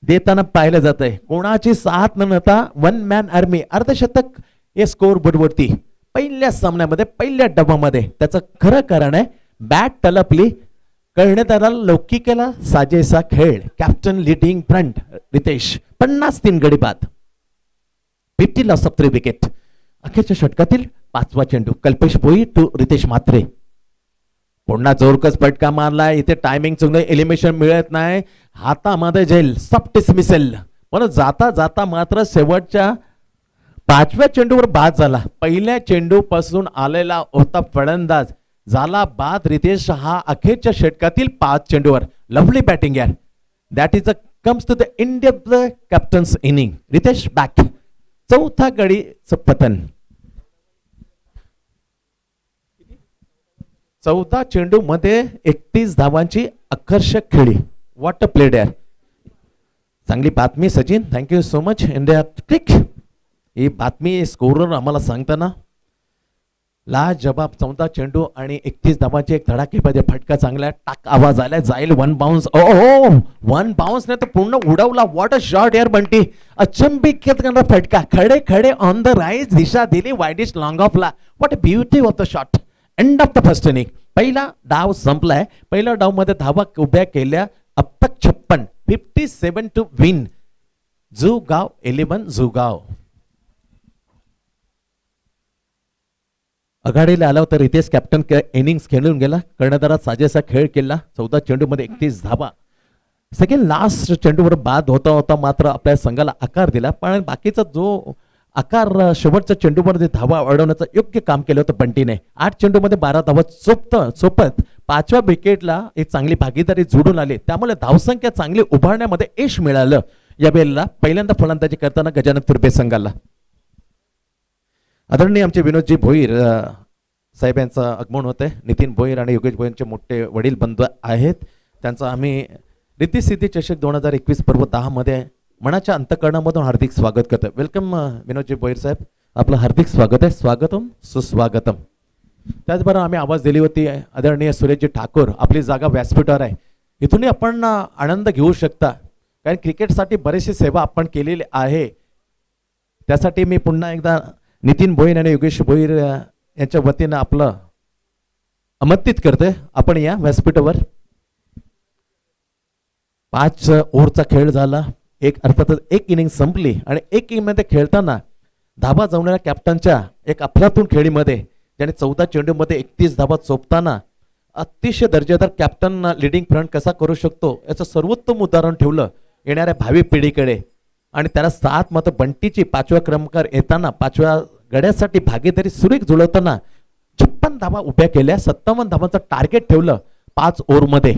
देताना पाहिलं जात आहे. कोणाची साथ न नव्हता 1 man आर्मी. अर्धशतक हे स्कोर बोर्डवरती पहिल्या सामन्यामध्ये पहिल्या डबामध्ये. त्याचं खरं कारण आहे बॅट तलपली, करण्यात आला लौकिकेला साजेसा खेळ. कॅप्टन लिडिंग फ्रंट रितेश 53 गडी बाद. 50 लॉस ऑफ 3 विकेट. अखेरच्या षटकातील 5वा चेंडू कल्पेश भोईर टू रितेश म्हात्रे. पुन्हा जोरकस फटका मारला. इथे टायमिंग चुकलं, एलिमिनेशन मिळत नाही. हातामध्ये जेल सॉफ्ट डिसमिसल. पण जाता जाता मात्र शेवटच्या 5व्या चेंडूवर बाद झाला. पहिल्या चेंडू पासून आलेला होता फलंदाज झाला बाद. रितेश हा अखेरच्या षटकातील 5 चेंडूवर. लवली बॅटिंग यार. That is comes to the Indian captain's inning. Ritesh back. 4था गडीचं पतन. 14 चेंडू मध्ये 31 धावांची आकर्षक खेळी. व्हॉट अ प्लेड यार. चांगली बातमी Sachin, thank you so much. India क्रिक ही बातमी स्कोरर आम्हाला सांगताना लाजवाब. 14 चेंडू आणि 31 धावांची एक धडाकेमध्ये फटका. चांगला टाक आवाज आला. जाईल 1 बाउन्स. ओ 1 बाउन्स नाही तर पूर्ण उडवला. व्हॉट अ शॉट यार बंटी. अचंबित फटका. खडे खडे ऑन द राईज दिशा दिली वाईडिश लॉंग ऑफला. What a beauty of the shot. End of the first inning. पहिला डाव संपलाय. पहिल्या डाव मध्ये धावा उभ्या केल्या अप्पक 56, 57 टू विन. जुगाव 11 जुगाव. आघाडीला आला होता रितेश. कॅप्टन इनिंग्स खेळून गेला. कर्णधारात साजेसा खेळ केला. 14 चेंडूमध्ये 31 धावा. सेकंड लास्ट चेंडूवर बाद होता होता मात्र आपल्या संघाला आकार दिला. पण बाकीचा जो आकार शेवटच्या चेंडूमध्ये धावा वाढवण्याचं योग्य काम केलं होतं बंटीने. 8 चेंडूमध्ये 12 धावा सोबत 5व्या विकेटला एक चांगली भागीदारी जोडून आली. त्यामुळे धावसंख्या चांगली उभारण्यामध्ये यश मिळालं या वेळेला. पहिल्यांदा फलंदाजी करताना गजानन तुर्बे संघाला. आदरणीय आमचे विनोदजी भोईर साहेब यांचं आगमन होते. नितीन भोईर आणि योगेश भोईरचे मोठे वडील बंधू आहेत. त्यांचा आम्ही रिद्धी सिद्धी चषक 2021 पर्व 10 मध्ये मनाच्या अंतकरणामधून हार्दिक स्वागत करतो. वेलकम विनोदजी भोईर साहेब, आपलं हार्दिक स्वागत आहे. स्वागतम सुस्वागतम. त्याचबरोबर आम्ही आवाज दिली होती आदरणीय सुरेशजी ठाकूर, आपली जागा व्यासपीठावर आहे, इथूनही आपण आनंद घेऊ शकता. कारण क्रिकेटसाठी बरेचशी सेवा आपण केलेली आहे. त्यासाठी मी पुन्हा एकदा नितीन भोईर आणि योगेश भोईर यांच्या वतीनं आपलं आमंत्रित करतोय. आपण या व्यासपीठावर. 5 ओव्हरचा खेळ झाला. अर्थातच एक इनिंग संपली आणि एक इनिंग मध्ये खेळताना धाबा जमणाऱ्या कॅप्टनच्या एक अफलातून खेळीमध्ये ज्याने 14 चेंडूमध्ये 31 धाबा चोपताना अतिशय दर्जेदार कॅप्टन लिडिंग फ्रंट कसा करू शकतो याचं सर्वोत्तम उदाहरण ठेवलं येणाऱ्या भावी पिढीकडे. आणि त्याला 7 मात्र बंटीची 5व्या क्रमांकावर येताना 5व्या गड्यासाठी भागीदारी सुरेख जुळवताना 56 धावा उभ्या केल्या. 57 धावांचं टार्गेट ठेवलं 5 ओव्हरमध्ये.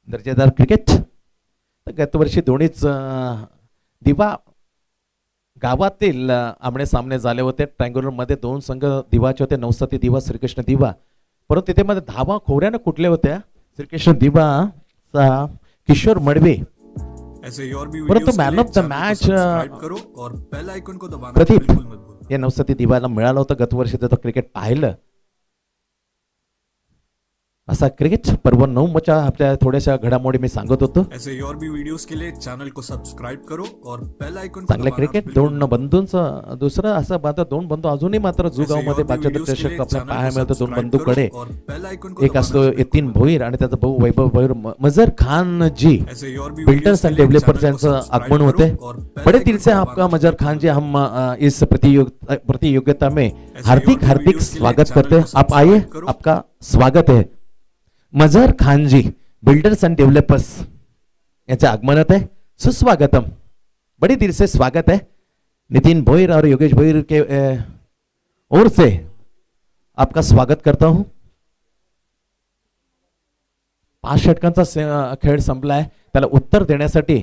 दर्जेदार क्रिकेट. गत वर्षी दोन्हीच दिवा गावातील आमने सामने झाले होते. ट्रँग्युलर मध्ये 2 संघ दिवाचे होते, नवसाती दिवा, श्रीकृष्ण दिवा. परंतु तिथे मध्ये धावा खोऱ्यानं कुठल्या होत्या? श्रीकृष्ण दिवा किशोर मडवे. परंतु man of the match Pradeep या नवसाती दिवाला मिळालं होतं. गत वर्षी त्याचं क्रिकेट पाहिलं. असा क्रिकेट पर्व 9 च्या आपल्या थोड्याशा घडामोडी मी सांगत होतो. ऐसे और भी वीडियोस के लिए चैनल को सब्सक्राइब करो और बेल आइकन चांगले क्रिकेट. 2 बंधूंचं दुसरं असं मात्र 2 बंधू अजूनही मात्र जुगाव मध्ये पाचव्या चषक आपल्याला पाहायला मिळतं. 2 बंधूकडे एक असतो यतीन भोईर आणि त्याचा भाऊ वैभव भोईर. मजर खान जी बिल्डर्स एंड डेव्हलपर्स यांचं आगमन होते. बड़े दिल से आपका मजर खान जी हम इस प्रतियोगिता में हार्दिक हार्दिक स्वागत करते हैं. आप आइए, आपका स्वागत है. मजहर खान जी बिल्डर्स एंड डेवलपर्स यांचे आगमनात है. सुस्वागतम, बड़ी दिल से स्वागत है. नितिन भोईर और योगेश भोईर के ओर से आपका स्वागत करता हूं. 5 षटकांचा खेळ संपलाय. त्याला उत्तर देण्यासाठी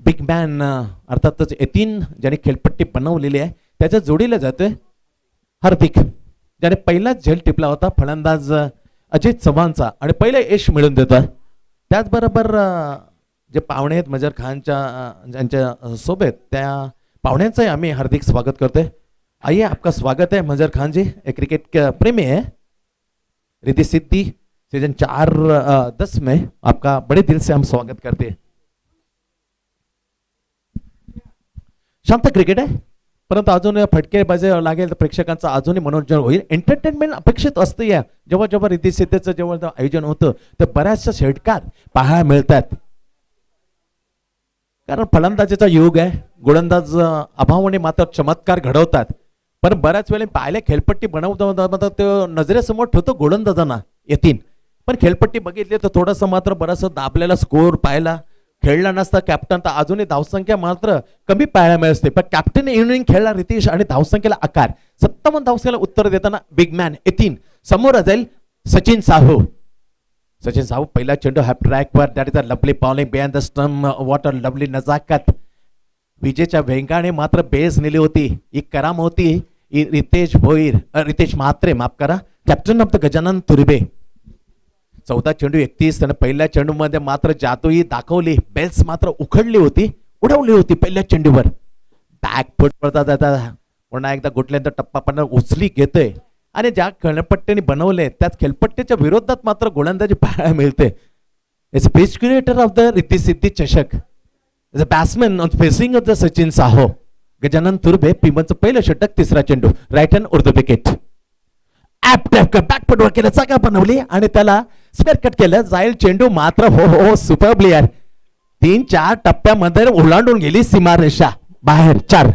बिग मॅन अर्थातच यतीन ज्याने खेळपट्टी बनवलेली आहे त्याच्या जोडीला जातोय हार्दिक, ज्याने पहिलाच झेल टिपला होता फलंदाज अजित चव्हाणचा आणि पहिले यश मिळवून देतोय. त्याचबरोबर जे पाहुणे आहेत मजर खानच्या ज्यांच्या सोबत त्या पाहुण्यांचंही आम्ही हार्दिक स्वागत करतोय. आइए, आपका स्वागत है मजर खान जी. एक क्रिकेट प्रेमी है. रिद्धि सिद्धि सीजन 4-10 में आपका बड़े दिल से हम स्वागत करते हैं. शांत क्रिकेट आहे, परंतु अजून फटकेबाजी लागेल तर प्रेक्षकांचं अजूनही मनोरंजन होईल. एंटरटेनमेंट अपेक्षित असतं. या जेव्हा जेव्हा रिद्धी सिद्धीचं जेव्हा आयोजन होतं तर बऱ्याचशा षटकार पाहायला मिळतात. कारण फलंदाजीचा युग आहे. गोलंदाज अभावाने मात्र चमत्कार घडवतात. पण बऱ्याच वेळेला पाहिले खेळपट्टी बनवता ते नजरेसमोर ठेवतो गोलंदाजांना यतीन. पण खेळपट्टी बघितली तर थोडंसं मात्र बरंचसं दाबलेला स्कोर पाहायला खेळला नसता कॅप्टन तर अजूनही धावसंख्या मात्र कमी पाहायला मिळते. पण कॅप्टन इनिंग खेळला रितेश आणि धावसंख्येला आकार. 57 धावसंख्येला उत्तर देताना बिग मॅन यतीन समोर जाईल सचिन साहू. सचिन साहू पहिला चेंडू हॅप ट्रॅक वर. That is a lovely bowling behind the stump. What a lovely नजाकत. विजेच्या वेगाने मात्र बेस नेली होती. ही कराम होती रितेश भोईर, रितेश म्हात्रे माफ करा, कॅप्टन ऑफ द गजानन तुर्बे. 14 चेंडू 31. त्याने पहिल्या चेंडू मध्ये मात्र जादूई दाखवली. बेल्स मात्र उखडली होती, उडवली होती पहिल्या चेंडूवर. बॅक फुट पडता जाता पुन्हा एकदा गुटल्यानंतर टप्पा पण उचली घेतोय आणि ज्या खेळपट्टीने बनवले त्याच खेळपट्टीच्या विरोधात मात्र गोलंदाजी पाहायला मिळते. Is pace creator of the Riddhi Siddhi चषक. Is a batsman on facing of the Sachin Saho. Gajanan Turbe पिमनचं पहिलं षटक. 3रा चेंडू राईट हँड उर्दू विकेट. बॅकफुटवर केलं, चका बनवली आणि त्याला स्क्वेअर कट केलं. जाईल चेंडू मात्र हो हो सुपर प्लेयर 3-4 टप्प्यामध्ये ओलांडून गेली सीमारेषा बाहेर. 4.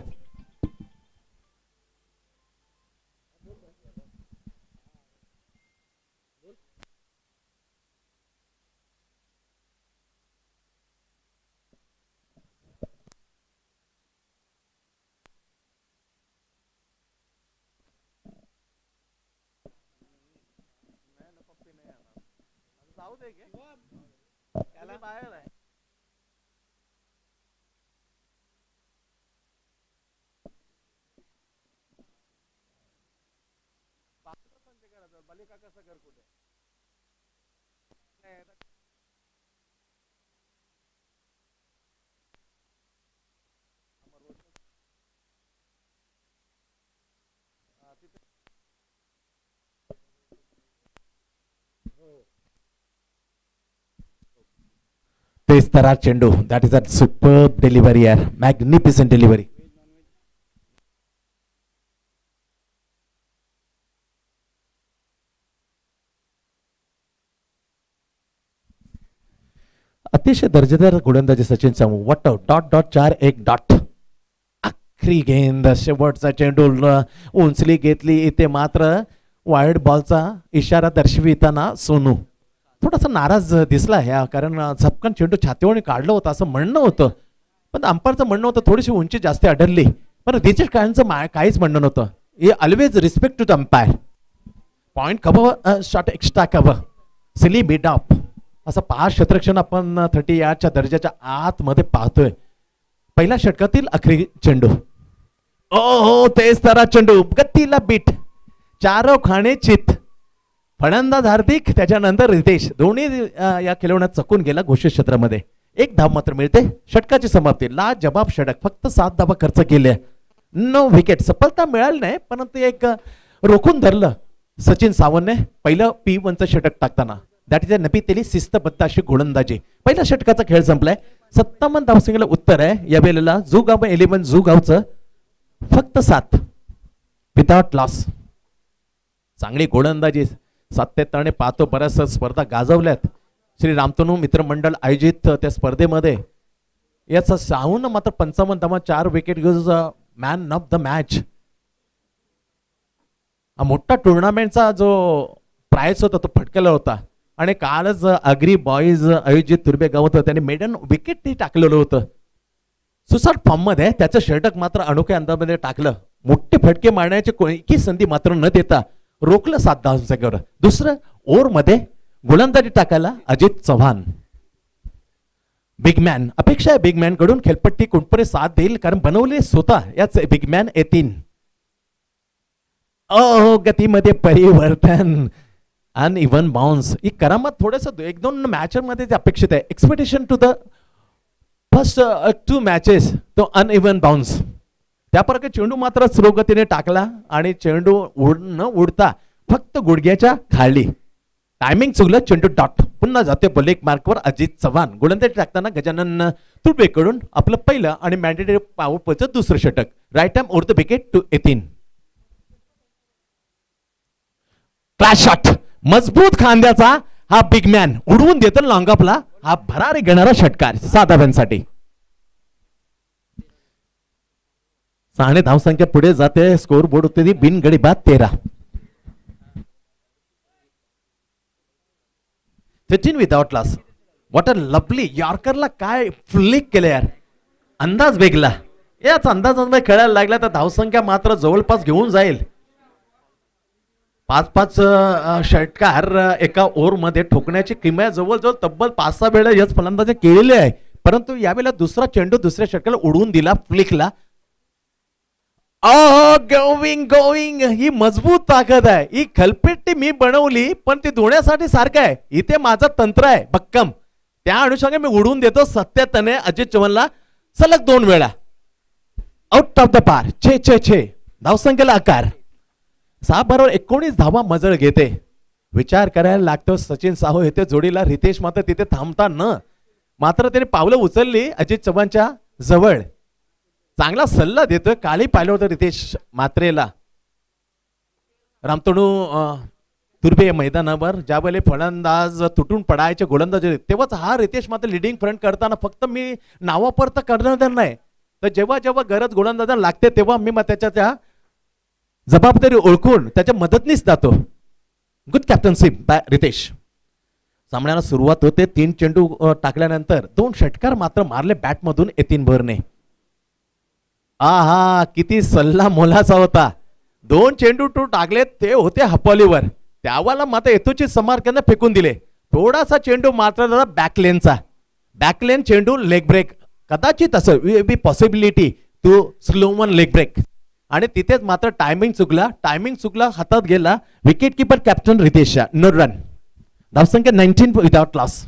तेच तर चेंडू. That is a super delivery यार, मॅग्निफिसंट डिलिव्हरी. अतिशय दर्जेदार गोलंदाजी Sachin Samu. What dot dot 4-1. आखरी गेंद, शेवटचा चेंडू उंचली घेतली. इथे मात्र वाईड बॉलचा इशारा दर्शविताना सोनू थोडासा नाराज दिसला ह्या, कारण झपकन चेंडू छातीवरून काढलं होतं असं म्हणणं होतं, पण अंपायरचं म्हणणं होतं थोडीशी उंची जास्त आढळली, पण रितेश काळेंचं काहीच म्हणणं नव्हतं. हे always respect to the umpire. Point cover, shot extra cover, silly mid off, असं 5 क्षेत्रक्षण आपण 30 यार्डच्या दर्जाच्या आतमध्ये पाहतोय. पहिल्या षटकातील आखरी चेंडू. ओ हो तेच तारा चेंडू, गतीला बीट, 4 खाणे चित. फलंदाज हार्दिक, त्याच्यानंतर रितेश, दोन्ही या खेळवण्यात चकून गेला घोषित क्षेत्रामध्ये. 1 धाव मात्र मिळते. षटकाची समाप्ती. ला जबाब षटक, फक्त 7 धावा खर्च केल्या, 9 विकेट. सफलता मिळाली नाही, परंतु एक रोखून धरलं सचिन सावंतने पहिलं P1चं षटक टाकताना. दॅट इज अ नपितेली शिस्तबद्ध अशी गोलंदाजी. पहिल्या षटकाचा खेळ संपलाय. 57 धावसंख्येला उत्तर आहे या वेळेला जुगाव 11 जुगावचं फक्त 7 विदाउट लॉस. चांगली गोलंदाजी सातत्याने पाहतो. बऱ्याच स्पर्धा गाजवल्यात. श्री रामतनू मित्रमंडळ आयोजित त्या स्पर्धेमध्ये याचा साहून मात्र 55 धावा, 4 विकेट घेऊन मॅन ऑफ द मॅच. हा मोठा टुर्नामेंटचा जो प्राइस होता तो फटकेला होता. आणि कालच अग्री बॉईज आयोजित तुर्बे गावात त्यांनी मेडन विकेट टाकलेलं होतं. सुसाट फॉर्म मध्ये त्याचं षटक मात्र अनोख्या अंदाजामध्ये टाकलं. मोठे फटके मारण्याची कोणती संधी मात्र न देता रोखलं 7 धावांवर. दुसरं ओव्हर मध्ये गोलंदाजी टाकायला अजित चव्हाण. बिगमॅन, अपेक्षा आहे बिगमॅन कडून खेळपट्टी कोणपणे साथ देईल, कारण बनवले स्वतः याच बिगमॅन येतील. गतीमध्ये परिवर्तन, अनइव्हन बाउन्स. ही करामत थोडस 1-2 मॅच मध्ये अपेक्षित आहे. Expectation to the first 2 matches तो अनइव्हन बाउन्स. त्याप्रकारे चेंडू मात्र स्लो गतीने टाकला आणि चेंडू न उडता फक्त गुडघ्याच्या खाली. टायमिंग चुकलं, चेंडू डॉट. पुन्हा जाते बलेक मार्कवर अजित चव्हाण. गोलंदाजी टाकताना गजानन तुर्बेकडून आपलं पहिलं आणि मॅन्डेटरी पॉवर प्लेचं दुसरं षटक. Right time over the wicket to येतीन. क्लॅश शॉट, मजबूत खांद्याचा हा बिगमॅन उडवून देतो लॉंग ऑफला. हा भरारी घेणारा षटकार 6 धाव्यांसाठी. 6 धावसंख्या पुढे जाते. स्कोर बोर्ड होते बिनगडी बाद 13. Sachin without loss. What a lovely. यॉर्करला काय फ्लिक केलं यार, अंदाज वेगला. याच अंदाजामध्ये खेळायला लागला तर धावसंख्या मात्र जवळपास घेऊन जाईल. 5-5 षटकार एका ओव्हर मध्ये ठोकण्याची किमया जवळजवळ तब्बल 5-6 वेळा याच फलंदाजी केलेली आहे, परंतु यावेळेला दुसरा चेंडू दुसऱ्या षटकाला उडवून दिला फ्लिकला. गोविंग ही मजबूत ताकद आहे. ही खलपेट्टी मी बनवली पण ती धुण्यासाठी सारखं आहे. इथे माझं तंत्र आहे भक्कम. त्या अनुषंगाने मी उडवून देतो सत्यातने अजित चव्हाणला सलग 2 वेळा. आउट ऑफ द पार. 6 धावसंख्येला आकार. 6/19 धावा मजळ घेते. विचार करायला लागतो सचिन साहू येथे जोडीला. रितेश मात्र तिथे थांबता न मात्र त्याने पावलं उचलली अजित चव्हाणच्या जवळ. चांगला सल्ला देतोय. कालही पाहिलं होतं रितेश मात्रेला. रामतणू तुर्बे या मैदानावर ज्यावेळेला फलंदाज तुटून पडायचे गोलंदाज तेव्हाच हा रितेश मात्र लिडिंग फ्रंट करताना फक्त मी नावापुरतं करणार नाही, तर जेव्हा जेव्हा गरज गोलंदाजांना लागते तेव्हा मी मग त्याच्या त्या जबाबदारी ओळखून त्याच्या मदतनीच जातो. Good captainship by Ritesh. सामन्याला सुरुवात होते. 3 चेंडू टाकल्यानंतर 2 षटकार मात्र मारले बॅटमधून यतीन भरने. आहा किती सल्ला मोलाचा होता. 2 चेंडू टाकले ते होते हपॉलीवर, त्यावाला मात्र येतोची समारकांना फेकून दिले. थोडासा चेंडू मात्र बॅकलेनचा, बॅकलेन चेंडू लेग ब्रेक कदाचित असं be possibility too slow one leg break, आणि तिथेच मात्र टायमिंग चुकला, हातात गेला विकेट किपर कॅप्टन रितेशच्या. No run. धावसंख्या 19 without loss.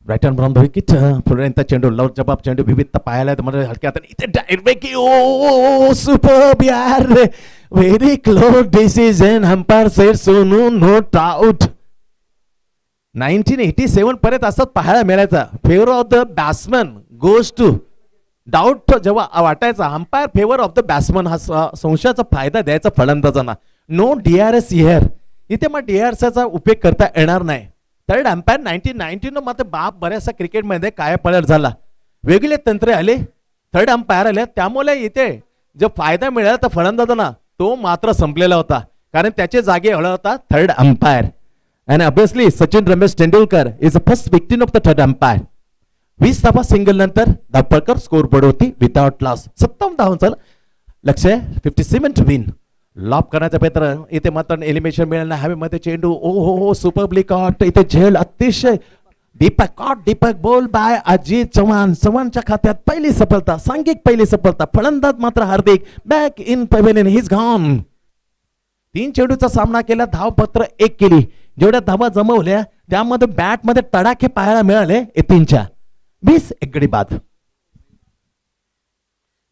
Right hand from the wicket. पुढे चेंडू लव जबाब चेंडू विविधता पाहायला म्हणजे हलक्या हाताने इथे डायरेक्ट ओ सुपर्ब यार, very close decision. Umpire said सोनू नोट आउट. 1987 पर्यंत असंच पाहायला मिळायचा. Favour of the batsman goes to doubt. जेव्हा वाटायचा umpire favour of the batsman, हा संशयाचा फायदा द्यायचा फलंदाजांना. No DRS here. इथे मग DRSचा उपयोग करता येणार नाही. थर्ड अंपायर 1990 मात्र बाप बऱ्याचशा क्रिकेटमध्ये काय पलट झाला. वेगळे तंत्र आले, थर्ड अंपायर आले, त्यामुळे इथे जो फायदा मिळाला तर फलंदाजांना तो मात्र संपलेला होता, कारण त्याचे जागे हळा होता third umpire. And obviously Sachin Ramesh Tendulkar is the first victim of the third umpire. 20 धावा सिंगल नंतर धावपळकर स्कोर बोर्ड होती विदाउट लॉस. 57 धावांचा लक्ष्य 57 टू विन. लॉप करण्याचा पेत्र इथे मात्र एलिमिनेशन मिळालं हवेमध्ये चेंडू. ओ हो सुपरबली कॉट. इथे झेल अतिशय दीपक बोल बाय अजित चव्हाण. चव्हाणच्या खात्यात पहिली सफलता, सांघिक पहिली सफलता. फलंदाज मात्र Hardik back in pavilion, he is gone. 3 चेंडूचा सामना केला, धावपत्र 1 केली. जेवढ्या धावा जमवल्या त्यामध्ये बॅट मध्ये तडाखे पाहायला मिळाले यतीनच्या. 20 एक गडी बाद.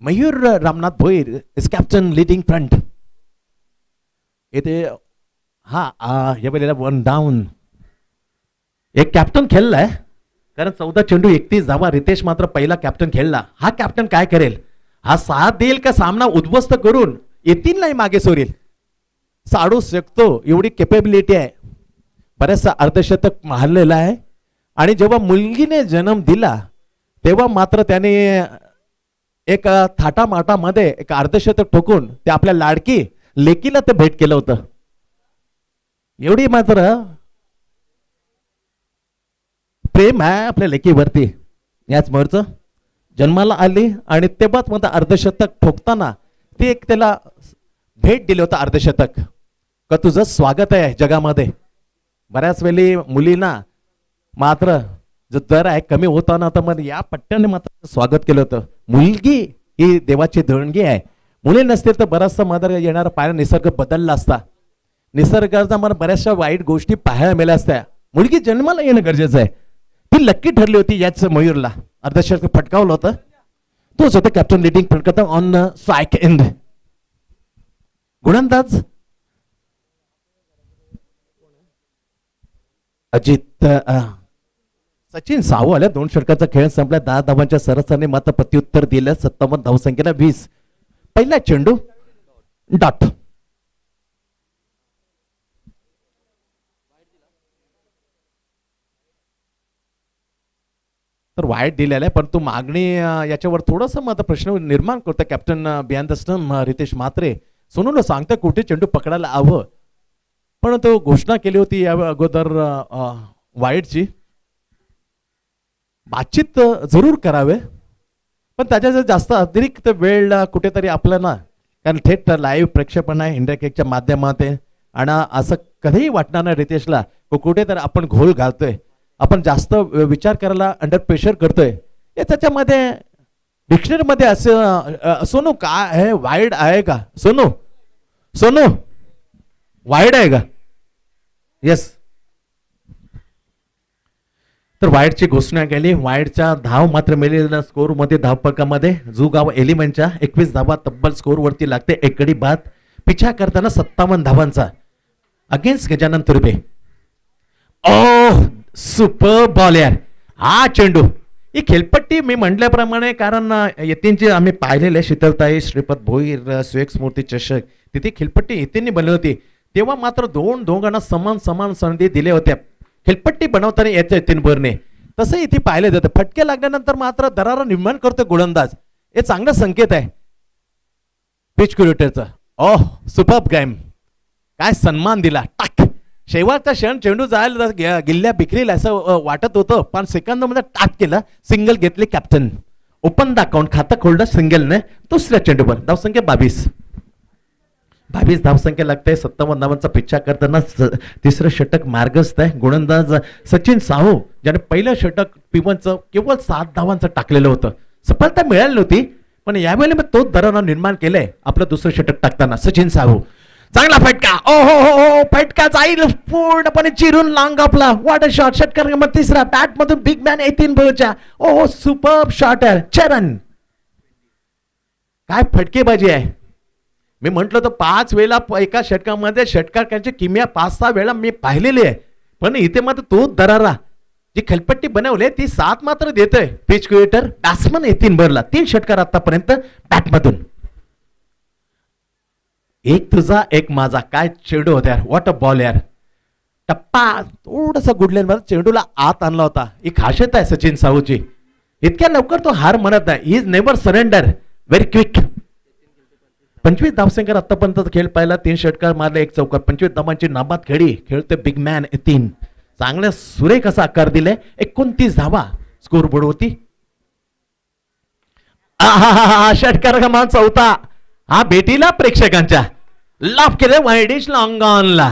Mayur Ramnath Bhoir is captain leading front. इथे या वेळेला 1 डाऊन. एक कॅप्टन खेळलाय, कारण 14 चेंडू 31 धावा. रितेश मात्र पहिला कॅप्टन खेळला. हा कॅप्टन काय करेल? हा साथ देईल का सामना उद्ध्वस्त करून यतीनलाही मागे सोडेल? साडू शकतो एवढी केपेबिलिटी आहे. बऱ्याचसा अर्धशतक मारलेला आहे, आणि जेव्हा मुलगीने जन्म दिला तेव्हा मात्र त्याने एक थाटामाटामध्ये एक अर्धशतक ठोकून ते आपल्या लाडकी लेकीला ते भेट केलं होतं. एवढी मात्र प्रेम आहे आपल्या लेकीवरती. याच मोरचं जन्माला आली आणि तेव्हाच मात्र अर्धशतक ठोकताना ते एक त्याला भेट दिले होतं अर्धशतक, का तुझं स्वागत आहे जगामध्ये. बऱ्याच वेळी मुलींना मात्र जो दर आहे कमी होताना, तर मग या पट्ट्याने मात्र स्वागत केलं होतं. मुलगी ही देवाची देणगी आहे. मुली नसतील तर बराचसा मात्र येणारा पाहिला निसर्ग बदलला असता. निसर्गाचा मला बऱ्याचशा वाईट गोष्टी पाहायला मिळाल्या असत्या. मुलगी जन्माला येणं गरजेचं आहे. ती लक्की ठरली होती याच मयूरला. अर्धशतक फटकावलं होतं. तोच होतं कॅप्टन लीडिंग फटकता ऑन स्ट्राइक एंड. गोलंदाज अजित सचिन सावू आल्या. 2 षटकाचा खेळ संपला. 10 धावांच्या सरसने मात्र प्रत्युत्तर दिलं. 57 धावसंख्येला 20. पहिला चेंडू डॉट. तर वाईट दिलेला आहे, परंतु मागणी याच्यावर थोडंसं मात्र प्रश्न निर्माण करतो captain behind the stump Ritesh Mhatre. सोनूला सांगते कुठे चेंडू पकडायला हवं, पण तो घोषणा केली होती या अगोदर वाईटची. बातचीत जरूर करावे, पण त्याच्या जास्त अतिरिक्त वेळ कुठेतरी आपल्याला, कारण थेट लाईव्ह प्रेक्षेपण आहे इंडिया केकच्या माध्यमातून, आणि असं कधीही वाटणार नाही रितेशला कुठेतरी आपण घोल घालतोय, आपण जास्त विचार करायला अंडर प्रेशर करतोय. त्याच्यामध्ये डिक्शनरीमध्ये असं सोनू काय आहे, वाईड आहे का? सोनू वाईड आहे का? येस. तर वाईडची घोषणा केली. वाईडच्या धाव मात्र मिळालेल्या स्कोर मध्ये धावपकामध्ये जुगाव एलिमेंटच्या 21 धावा तब्बल स्कोर वरती लागते. एक गडी बाद. पिछा करताना 57 धावांचा अगेन्स्ट गजानन तुर्बे. ओ सुपर बॉल यार. हा चेंडू ही खेळपट्टी मी म्हटल्याप्रमाणे कारण यतींची आम्ही पाहिलेले शीतलताई, श्रीपद भोईर, सुयोग स्मृती चषक तिथे खेळपट्टी यतींनी बनवली होती. तेव्हा मात्र दोघांना समान समान संधी दिल्या होत्या. खेळपट्टी बनवताना याच्या यतीन बोरने तसं इथे पाहिलं जातं. फटके लागल्यानंतर मात्र दरारा निर्माण करतो गोलंदाज, हे चांगला संकेत आहे पिच क्युरेटरचा. ओह सुपर्ब गेम, काय सन्मान दिला. टाक शेवटचा क्षण चेंडू जायला गिल्ल्या बिखरील असं वाटत होतं, पण सेकंदामध्ये टाक केला, सिंगल घेतली कॅप्टन. ओपन द अकाउंट, खातं खोललं सिंगलने. दुसऱ्या चेंडूवर धावसंख्या 22 धावसंख्या लागते. 57 धावांचा पिच्छा करताना तिसरं षटक मार्गस्थ आहे. गोलंदाज सचिन साहू ज्याने पहिलं षटक पिवनचं केवळ 7 धावांचं टाकलेलं होतं. सफलता मिळाली नव्हती, पण यावेळेला मग तोच दरारा निर्माण केलंय आपलं दुसरं षटक टाकताना. सचिन साहू चांगला फटका, ओ हो फटका जाईल पूर्णपणे चिरून लांग आपला. What a shot. षटकार क्रमांक तिसरा बॅट मधून बिग मॅन 18 बोलच्या. ओ सुपर्ब शॉट आहे. चरण काय फटकेबाजी आहे. मी म्हंटल तर 5 वेळा एका षटकामध्ये षटकारांची किमया 5-6 वेळा मी पाहिलेली आहे, पण इथे मात्र तोच दरारा जी खेळपट्टी बनवली ती 7 मात्र देतोय. पिच क्रिएटर बॅट्समन 18 भरला. 3 षटकार आतापर्यंत बॅटमधून. एक तुझा एक माझा, काय चेंडू होता यार. व्हॉट अ बॉल यार. टप्पा थोडासा गुडलेन चेंडूला आत आणला होता. ही खासियत आहे सचिन साहूची. इतक्या लवकर तो हार म्हणत नाही. Is never surrender, very quick. 25 धावसंख्या आतापर्यंत खेळ पाहिला. 3 षटकार मारले, 1 चौकार. 25 धावांची नाबाद खेळी खेळते बिग मॅन 18. चांगल्या सुरेख असा आकार दिले. 29 धावा स्कोर बोर्ड होती. षटकार क्रमांक 4 हा भेटीला प्रेक्षकांच्या लाभ केले वाईडिश लॉंगॉनला.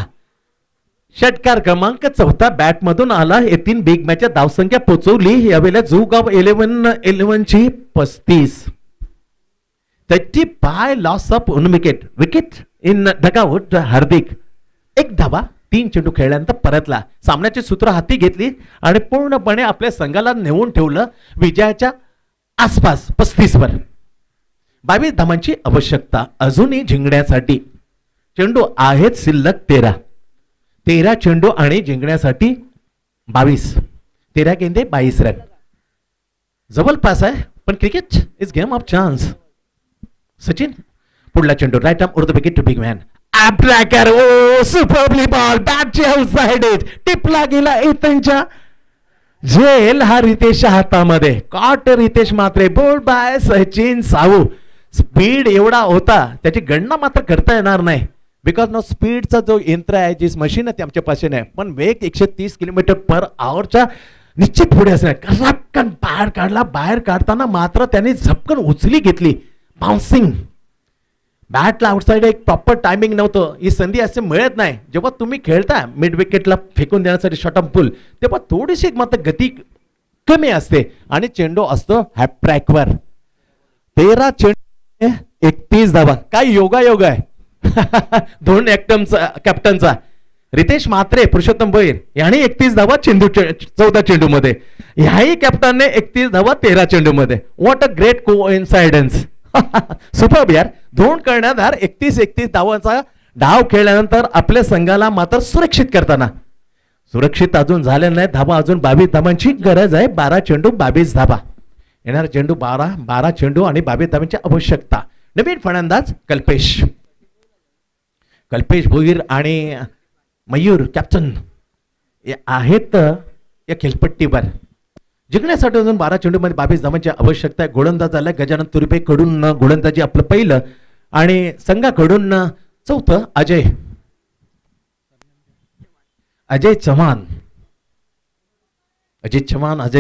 षटकार क्रमांक 4 बॅट मधून आला. 18 बिग मॅचच्या धावसंख्या पोहोचवली. यावेळेला जुगाव 11ची 35. 35 loss of 1 wicket in dugout. Hardik 1 धावा 3 चेंडू खेळल्यानंतर परतला. सामन्याची सूत्र हाती घेतली आणि पूर्णपणे आपल्या संघाला नेऊन ठेवलं विजयाच्या आसपास 35 वर. 22 धावांची आवश्यकता अजूनही जिंकण्यासाठी. चेंडू आहेत शिल्लक 13 चेंडू आणि जिंकण्यासाठी 22. 13 गेंदे 22 रन. जबरदस्त आहे, पण cricket is game of chance. Sachin पुढला चेंडू right arm over the wicket to big man. अट्रॅकर, ओ सुपरबली बॉल बॅटच्या आउटसाइड एज. टिपला गेला इथनच्या झेल हा रितेशच्या हातामध्ये. Caught Ritesh Mhatre. Bowled by Sachin Sahu. Speed एवढा होता त्याची गणना मात्र करता येणार नाही, बिकॉज नो स्पीडचा जो यंत्र आहे, जी मशीन आहे ती आमच्या पाशी नाही, पण वेग 130 km/hच्या निश्चित पुढे असणार. रपकन बाहेर काढला. बाहेर काढताना मात्र त्याने झपकन उचली घेतली. बाउन्सिंग बॅटला आउटसाइड एक प्रॉपर टायमिंग नव्हतं. ही संधी असे मिळत नाही. जेव्हा तुम्ही खेळता मिड विकेटला फेकून देण्यासाठी शॉर्ट ऑफ पुल, तेव्हा थोडीशी मात्र गती कमी असते आणि चेंडू असतो हॅप ट्रॅकवर. 13 चेंडू 31 धावा. काय योगायोग आहे. 2 कॅप्टनचा रितेश मात्रे, पुरुषोत्तम भोईर यांनी 31 धावा 14 चेंडू मध्ये. ह्याही कॅप्टनने 31 धावा 13 चेंडू मध्ये. What a great coincidence. Superb यार. 2 कर्णधार 31 धावांचा डाव खेळल्यानंतर आपल्या संघाला मात्र सुरक्षित करताना. सुरक्षित अजून झाले नाही. धावा अजून 22 धावांची गरज आहे. 12 चेंडू 22 धावा. येणार चेंडू 12 चेंडू आणि 22 धावांची आवश्यकता. नवीन फलंदाज कल्पेश भोईर आणि मयूर कॅप्टन आहेत या खेळपट्टीवर. जिंकण्यासाठी अजून 12 चेंडूमध्ये 22 धावांची आवश्यकता आहे. गोलंदाज आलाय गजानन तुर्पे कडून. गोलंदाजी आपलं पहिलं आणि संघाकडून 4थं अजय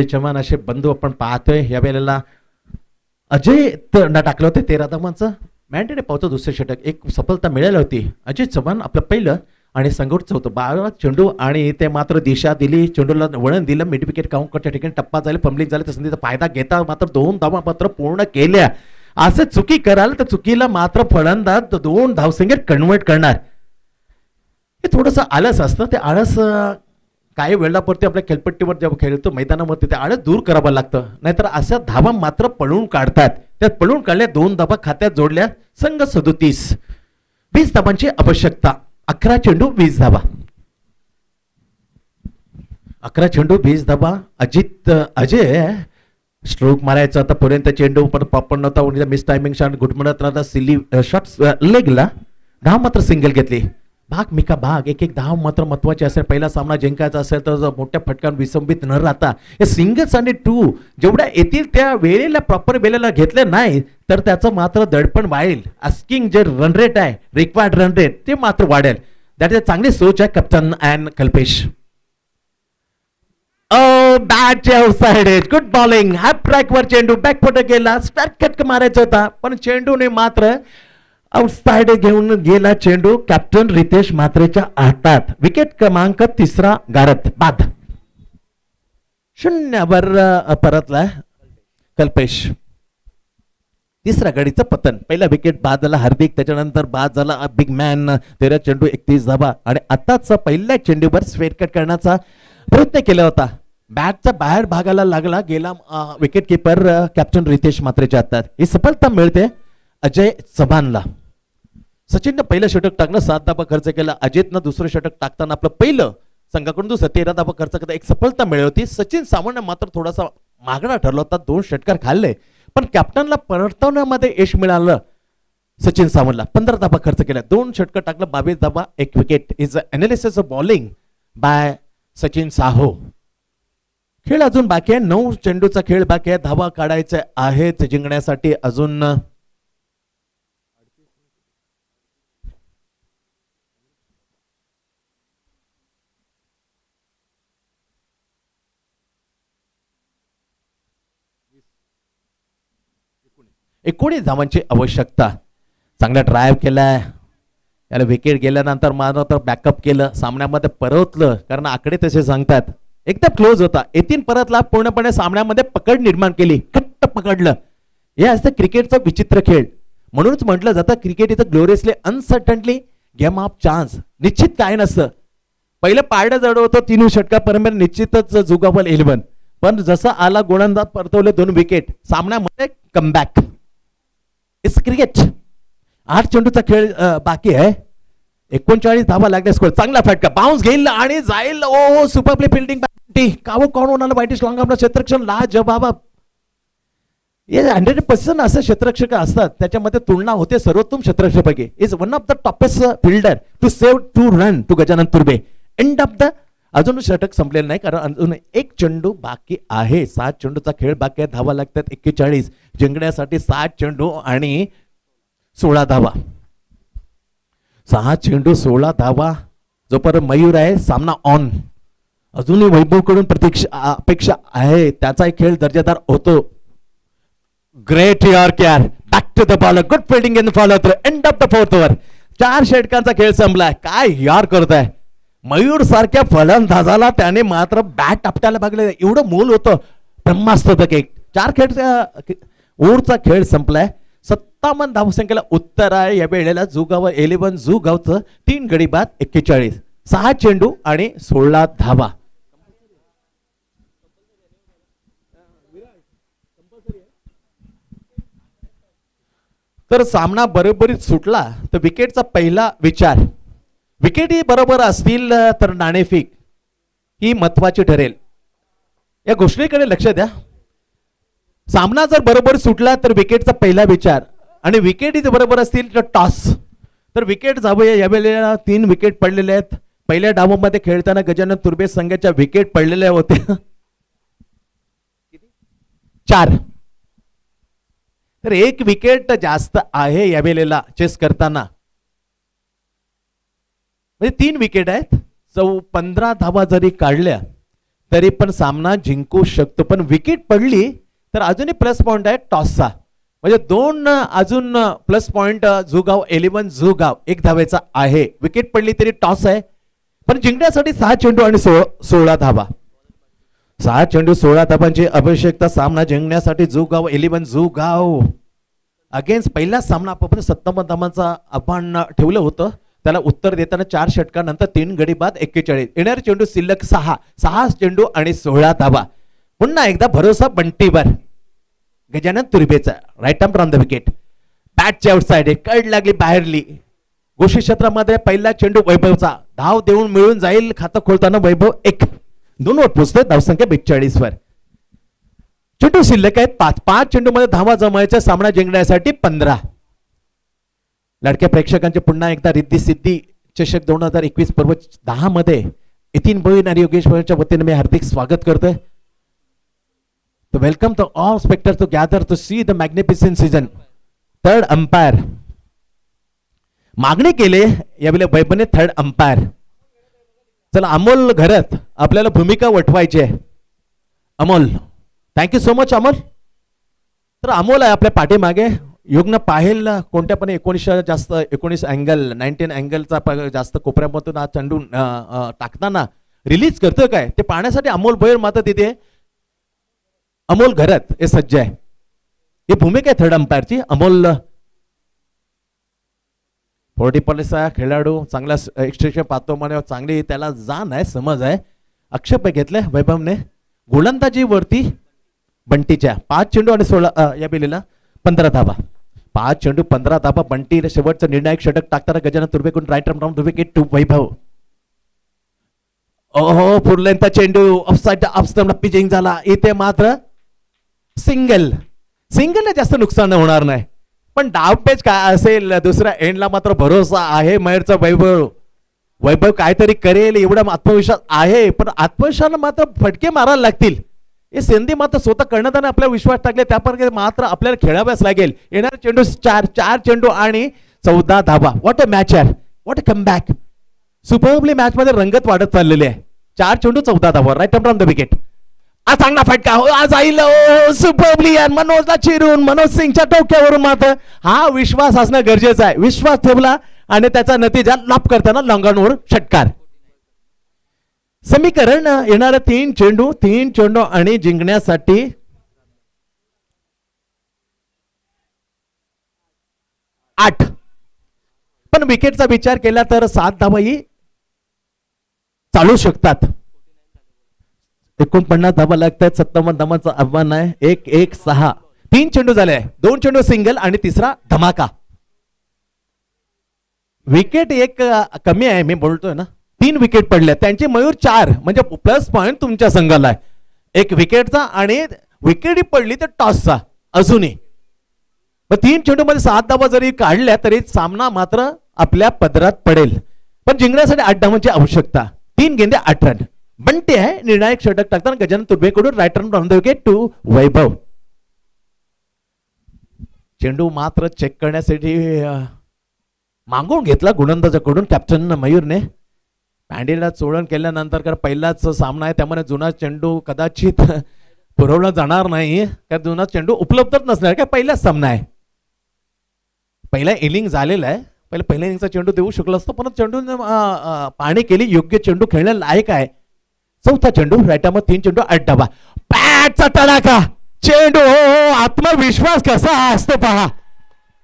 चव्हाण असे बंधू आपण पाहतोय. या वेळेला अजय टाकलं होतं 13 धावांचं. मॅन्डेने पावतो दुसरे षटक. एक सफलता मिळाली होती. अजय चव्हाण आपलं पहिलं आणि संघावर 4थं. 12 चेंडू आणि ते मात्र दिशा दिली. चेंडूला वळण दिलं. मिड विकेट काउंटच्या ठिकाणी टप्पा झाले. फंबलिंग झाले. त्या संधीचा फायदा घेता मात्र 2 धावा मात्र पूर्ण केल्या. असं चुकी कराल तर चुकीला मात्र फलंदाज 2 धावसंख्येत कन्वर्ट करणार. हे थोडंसं आळस असतं. ते आळस काही वेळापुरती आपल्या खेळपट्टीवर जेव्हा खेळतो मैदानावरती ते आळस दूर करावं लागतं. नाहीतर अशा धावा मात्र पळून काढतात. त्यात पळून काढल्या 2 धावा खात्यात जोडल्या. संघ 37. 20 धावांची आवश्यकता. 11 चेंडू 20 धावा. 11 चेंडू 20 धावा. अजय स्ट्रोक मारायचा होता पर्यंत चेंडू पण प्रॉपर नव्हता मिस टायमिंग शॉट गुटमरत राहता सिली शॉट्स लेगला धाव मात्र सिंगल घेतली भाग मिका भाग एक धाव मात्र महत्वाची असेल पहिला सामना जिंकायचा असेल तर मोठ्या फटकान विसंबित न राहता हे सिंगल्स आणि टू जेवढ्या येतील त्या वेळेला प्रॉपर वेळेला घेतले नाही तर त्याचं मात्र दडपण वाढेल आस्किंग जे रन रेट आहे रिक्वायर्ड रन रेट ते मात्र वाढेल दॅट इज चांगली सोच आहे कप्तान and Kalpesh bat outside edge good bowling half track वर चेंडू बॅक फुट गेला स्ट्राइक कट मारायचा होता पण चेंडूने मात्र आउटसाइड घेऊन गेला चेंडू कॅप्टन रितेश म्हात्रेच्या हातात विकेट क्रमांक तिसरा गारत बाद 0वर परतला कल्पेश तिसऱ्या गडीचं पतन पहिला विकेट बाद झाला हार्दिक त्याच्यानंतर बाद झाला बिग मॅन 13 चेंडू 31 धावा आणि आताच पहिल्या चेंडूवर स्क्वेअर कट करण्याचा प्रयत्न केला होता बॅटचा बाहेर भागाला लागला गेला विकेट किपर कॅप्टन रितेश म्हात्रेच्या हातात ही सफलता मिळते अजय चव्हाणला सचिननं पहिलं षटक टाकलं 7 धावा खर्च केला अजितनं दुसरं षटक टाकताना आपलं पहिलं संघाकडून दुसरं 13 धावा खर्च करता एक सफलता मिळली होती सचिन सावंत मात्र थोडासा मागणा ठरला होता 2 षटकार खाल्ले पण कॅप्टनला परतवण्यामध्ये यश मिळालं सचिन सावंतला 15 धावा खर्च केला 2 षटकार टाकलं 22 धावा 1 wicket is analysis of bowling by Sachin Saho खेळ अजून बाकी आहे 9 चेंडूचा खेळ बाकी आहे धावा काढायचे आहेत जिंकण्यासाठी अजून एकोणीस धावांची आवश्यकता चांगला ड्राईव्ह केलाय याला विकेट गेल्यानंतर मात्र बॅकअप केलं सामन्यामध्ये परतलं कारण आकडे तसे सांगतात एकदम क्लोज होता येतीन परतला पूर्णपणे सामन्यामध्ये पकड निर्माण केली घट्ट पकडलं हे असतं क्रिकेटचा विचित्र खेळ म्हणूनच म्हटलं जातं क्रिकेट इथं gloriously uncertainly game of chance निश्चित काय नसतं पहिलं पारडं जड होतं 3 षटकापर्यंत निश्चितच जुगावल 11 पण जसं आला गोलंदाज परतवले 2 विकेट सामन्यामध्ये कमबॅक इट्स क्रिकेट 8 चेंडूचा खेळ बाकी आहे 39 धावा लागल्या स्कोर चांगला फटका बाउन्स घेईल आणि जाईल ओ सुपरप्ले फिल्डिंग कावो कोण होणार वाईटिश लॉंग आपला क्षेत्ररक्षण ला जबाब हे 100% असे क्षेत्ररक्षक असतात त्याच्यामध्ये तुलना होते सर्वोत्तम क्षेत्ररक्षकापैकी is one of the toppest fielder to save 2 run to Gajanan Turbe end of the अजून षटक संपलेलं नाही कारण अजून 1 चेंडू बाकी आहे 7 चेंडूचा खेळ बाकी आहे धावा लागतात 41 जिंकण्यासाठी 7 चेंडू आणि 16 धावा 6 चेंडू 16 धावा जोपर्यंत मयूर आहे सामना ऑन अजूनही वैभवकडून अपेक्षा आहे त्याचा खेळ दर्जेदार होतो ग्रेट यॉर्क यार back to the ball good fielding in follow through end of the 4th over 4 षटकांचा खेळ संपलाय काय यार करताय मयूर सारख्या फलंदाजाला त्याने मात्र बॅट आपट्याला बघले एवढं मूल होतं ब्रह्मास्त्र केक 4 खेळ ओव्हरचा खेळ संपलाय 57 धावसंख्येला उत्तर आहे या वेळेला जुगाव 11 जुगावचं 3 गडी बाद 41 6 चेंडू आणि 16 धावा तर सामना बरोबरीत सुटला तर विकेटचा पहिला विचार विकेट ही बरोबर असतील तर नाणेफेक ही महत्वाची ठरेल या गोष्टीकडे लक्ष द्या सामना जर बरोबर सुटला तर विकेटचा पहिला विचार आणि विकेट जर बरोबर असतील तर टॉस तर विकेट जावे या वेळेला 3 विकेट पडलेले आहेत पहिल्या डावामध्ये खेळताना गजानन तुर्बे संघाच्या विकेट पडलेल्या होत्या 4 तर 1 विकेट जास्त आहे या वेळेला चेस करताना म्हणजे 3 विकेट आहेत 15 धावा जरी काढल्या तरी पण सामना जिंकू शकतो पण विकेट पडली तर अजूनही प्लस पॉइंट आहे टॉसचा म्हणजे 2 अजून प्लस पॉइंट जुगाव 11 जुगाव 1 धावेचा आहे विकेट पडली तरी टॉस आहे पण जिंकण्यासाठी 6 चेंडू आणि 16 धावा 6 चेंडू 16 धावांची आवश्यकता सामना जिंकण्यासाठी जुगाव 11 जुगाव अगेन्स्ट पहिला सामना आपण 57 धावांचा आपण ठेवलं होतं त्याला उत्तर देताना 4 षटकानंतर 3 गडी बाद 41 येणारे चेंडू शिल्लक 6 चेंडू आणि 16 धावा पुन्हा एकदा भरोसा बंटीवर गजानन तुर्बेचा right arm from the wicket बॅटच्या आउटसाइड कड लागली बाहेरली गोष्टी क्षेत्रामध्ये पहिला चेंडू वैभवचा धाव देऊन मिळून जाईल खातं खोलताना वैभव 1 2 वर पोहोचतोय धावसंख्या 42 वर चेंडू शिल्लक आहेत 5 चेंडूमध्ये धावा जमायच्या, सामना जिंकण्यासाठी 15. लाडक्या प्रेक्षकांचे पुन्हा एकदा रिद्धी सिद्धी चषक 2021 पर्व 10 मध्ये नितीन भोईर आणि योगेश भोईरच्या वतीने मी हार्दिक स्वागत करतोय. Welcome to all spectators to gather to see the magnificent season. Third umpire मागणी केले यावेळेला वैभवने थर्ड अंपायर. चला अमोल घरत आपल्याला भूमिका वठवायची आहे. Amol, thank you so much Amol. तर अमोल आहे आपल्या पाठीमागे. युगनं पाहिल कोणत्या पण 19 अँगल 19 अँगलचा जास्त कोपऱ्यामधून हा चेंडू टाकताना रिलीज करतोय काय ते पाहण्यासाठी अमोल भोईर मात्र तिथे अमोल घरत हे सज्ज आहे. ही भूमिका आहे थर्ड अंपायरची. अमोल 40 खेळाडू चांगला एक्स्ट्रेशन पाहतो म्हणे, चांगली त्याला जाण आहे, समज आहे. आक्षेप घेतले वैभवने. गोलंदाजी वरती बंटीच्या 5 चेंडू आणि 16 या बेलीला 15 धावा. 5 चेंडू 15 धावा. बंटी शेवटचं निर्णायक षटक टाकताना गजानन तुर्भेकडून right arm round wicket to Vaibhav. ओहो, फुरलेंचा चेंडू ऑफसाइड ऑफ स्टंपला पिचिंग झाला. इथे मात्र सिंगलने जास्त नुकसान होणार नाही, पण डावपेच काय असेल दुसऱ्या एंडला मात्र भरोसा आहे मयूरचा. वैभव काहीतरी करेल एवढा आत्मविश्वास आहे, पण आत्मविश्वासाला मात्र फटके मारायला लागतील. हे संधी मात्र स्वतः करण्यात आणि आपला विश्वास टाकले त्याप्रकारे मात्र आपल्याला खेळाव्याच लागेल. येणारे चेंडू 4 चेंडू आणि 14 धावा. व्हॉट अ मॅच यार, what a comeback. Superbly match मध्ये रंगत वाढत चाललेली आहे. 4 चेंडू 14 धावा. Right arm the wicket. आज चांगला फटका हो, आज आईल सुपरबली यार. मनोजला चिरून मनोज सिंगच्या डोक्यावरून मात्र हा विश्वास असणं गरजेचं आहे. विश्वास ठेवला आणि त्याचा नतीजा लाभ करताना लॉंगॉनवर षटकार. समीकरण येणारे 3 चेंडू आणि जिंकण्यासाठी 8. पण विकेटचा विचार केला तर 7 धावाही चालू शकतात. 49 धावा लागतात. 57 धावांचं आव्हान आहे. 1-1-6. 3 चेंडू झाले. 2 चेंडू सिंगल आणि तिसरा धमाका. विकेट एक कमी आहे, मी बोलतोय ना. 3 विकेट पडल्या त्यांची. मयूर 4 म्हणजे प्लस पॉइंट तुमच्या संघाला आहे. 1 विकेटचा आणि विकेट पडली तर टॉसचा अजूनही. 3 चेंडू मध्ये 7 धावा जरी काढल्या तरी सामना मात्र आपल्या पदरात पडेल. पण जिंकण्यासाठी 8 धावांची आवश्यकता. 3 गेंदे 8 रन. बंटी आहे निर्णायक षटक टाकताना गजानन तुर्भेकडून right arm round the wicket to Vaibhav. चेंडू मात्र चेक करण्यासाठी मागून घेतला गोलंदाजाकडून कॅप्टन मयूरने. पॅन्डेला चोळण केल्यानंतर कारण पहिलाच सामना आहे त्यामुळे जुना चेंडू कदाचित पुरवला जाणार नाही, कारण जुना चेंडू उपलब्धच नसणार. काय पहिलाच सामना आहे, पहिला इनिंग झालेला आहे. पहिल्या इनिंगचा चेंडू देऊ शकलो असतो, पण चेंडू पाहणी केली. योग्य चेंडू खेळण्याला लायक आहे. 4था चेंडू राईटामध्ये 3 चेंडू 8 धावा. पॅटचा तडाखा चेंडू. हो, आत्मविश्वास कसा असतो पहा.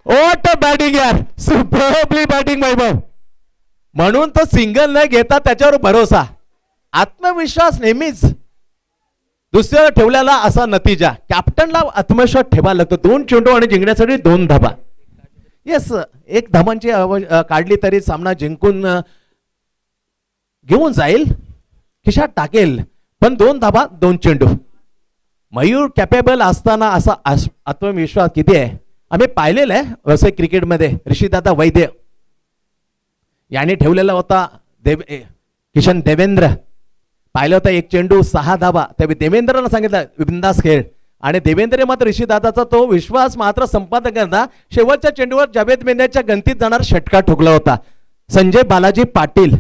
ओट बॅटिंग यार, सुपरबली बॅटिंग वैभव. म्हणून तो सिंगल न घेता त्याच्यावर भरोसा, आत्मविश्वास नेहमीच दुसऱ्याला ठेवल्याला असा नतीजा. कॅप्टनला आत्मविश्वास ठेवायला लागतो. 2 चेंडू आणि जिंकण्यासाठी 2 धावा. येस, 1 धावांची काढली तरी सामना जिंकून घेऊन जाईल, खिशात टाकेल. पण 2 धावा 2 चेंडू. मयूर कॅपेबल असताना असा आत्मविश्वास किती आहे आम्ही पाहिलेलं आहे व्यावसायिक क्रिकेटमध्ये. ऋषीदादा वैद्य याने ठेवलेला होता. किशन देवेंद्र पाहिलं होता 1 चेंडू 6 धावा. त्यावेळी देवेंद्रला सांगितलं बिंदास खेळ, आणि देवेंद्र मात्र ऋषीदादाचा तो विश्वास मात्र संपादन करता शेवटच्या चेंडूवर जावेद मेंढ्याच्या गणतीत जाणार षटकार ठोकला होता. संजय बालाजी पाटील,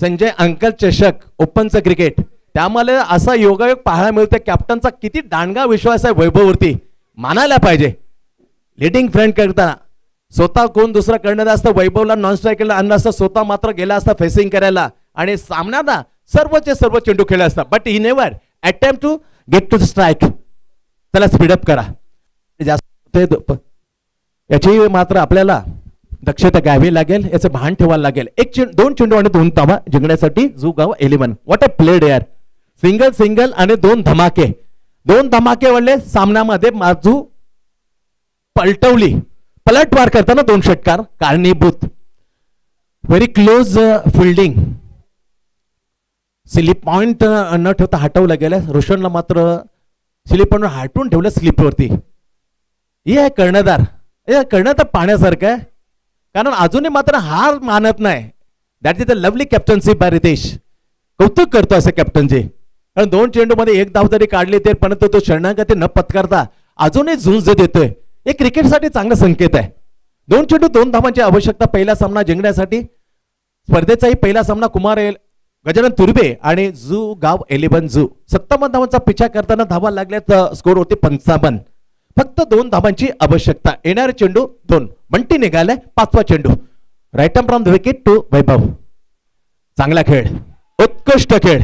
संजय अंकल चषक ओपनचं क्रिकेट, त्यामुळे असा योगायोग पाहायला मिळतो. कॅप्टनचा किती दांडगा विश्वास आहे वैभववरती, मानायला पाहिजे. लिडिंग फ्रेंड करताना स्वतः कोण दुसरा करण्यात असतं, वैभवला नॉन स्ट्रायकरला आणलं असतं, स्वतः मात्र गेला असता फेसिंग करायला आणि सामन्याला सर्वचे सर्व चेंडू खेळले असतात. But he never attempt to get to strike. चला स्पीडअप करा, जास्त याची मात्र आपल्याला दक्षता घ्यावी लागेल, याचं भान ठेवायला लागेल. 2 चेंडू आणि 2 धावा जिंकण्यासाठी जुगाव 11. व्हॉट अ प्लेड यार. सिंगल आणि 2 धमाके. 2 धमाके वळले सामन्यामध्ये माजू पलटवली. पलटवार करताना 2 षटकार कारणीभूत. Very close fielding. Slip point न ठेवता हटवलं गेलं. रोशनला मात्र स्लीपवर हाटून ठेवलं स्लीपवरती. हे आहे कर्णधार. हे कर्णधार पाहण्यासारखं आहे, कारण अजूनही मात्र हार मानत नाही. That is the lovely captainship by Ritesh. कौतुक करतो असं कॅप्टनचे, कारण 2 चेंडूमध्ये 1 धाव जरी काढली ते परंतु तो शरणागती न पत्करता अजूनही झुंज देतोय. हे क्रिकेटसाठी चांगला संकेत आहे. 2 चेंडू 2 धावांची आवश्यकता पहिला सामना जिंकण्यासाठी. स्पर्धेचाही पहिला सामना गजानन तुर्बे आणि झू गाव 11 झू 57 धावांचा पिछा करताना धावा लागल्यात. स्कोर होते 55. फक्त 2 धावांची आवश्यकता. येणारे चेंडू 2. बंटी निघालाय 5वा चेंडू. Right arm from the wicket to Vaibhav. चांगला खेळ, उत्कृष्ट खेळ.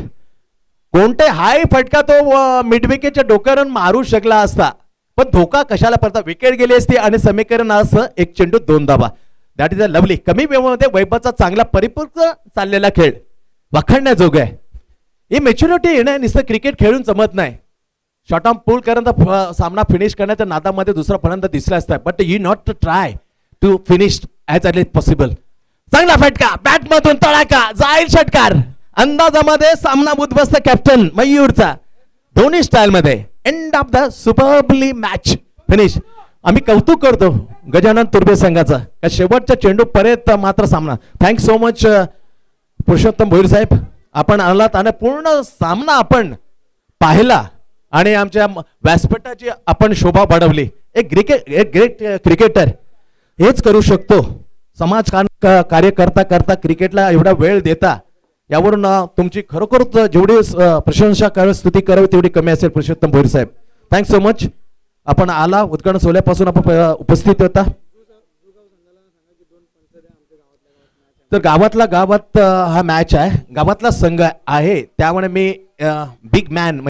कोणते हाय फटका तो मिड विकेटच्या डोक्यावरून मारू शकला असता, पण धोका कशाला पडता. विकेट गेली असती आणि समीकरण असं 1 चेंडू 2 धावा. That is a lovely. कमी वेळामध्ये वैभवचा चांगला परिपूर्ण चाललेला खेळ वाखाणण्याजोग आहे. ही मॅच्युरिटी येणं नुसतं क्रिकेट खेळून जमत नाही. शॉर्ट आर्म पुल करता सामना फिनिश करण्याच्या नादामध्ये दुसरा फलंदाज दिसला असता, but you not try to finish as early possible. चांगला फटका बॅट मधून तडाका, जाईल षटकार. अंदाजामध्ये सामना उद्ध्वस्त कॅप्टन मयूरचा. दोन्ही स्टाईल मध्ये end of the superbly match finish. आम्ही कौतुक करतो गजानन तुर्बे संघाचा, का शेवटच्या चेंडू पर्यंत मात्र सामना. Thanks so much Purushottam Bhoir साहेब, आपण आलात आणि पूर्ण सामना आपण पाहिला आणि आमच्या व्यासपीठाची आपण शोभा वाढवली. एक ग्रेट क्रिकेटर हेच करू शकतो. समाज कार्य करता करता क्रिकेटला एवढा वेळ देता, यावरून तुमची खरोखर जेवढी प्रशंसा करावी स्तुती करावी तेवढी कमी असेल. पुरुषोत्तम भोईर साहेब, थँक्स सो मच. आपण आला उद्घाटन सोहळ्यापासून आपण उपस्थित होता. तर गावात हा मॅच आहे, गावातला संघ आहे, त्यामुळे मी बिग मॅन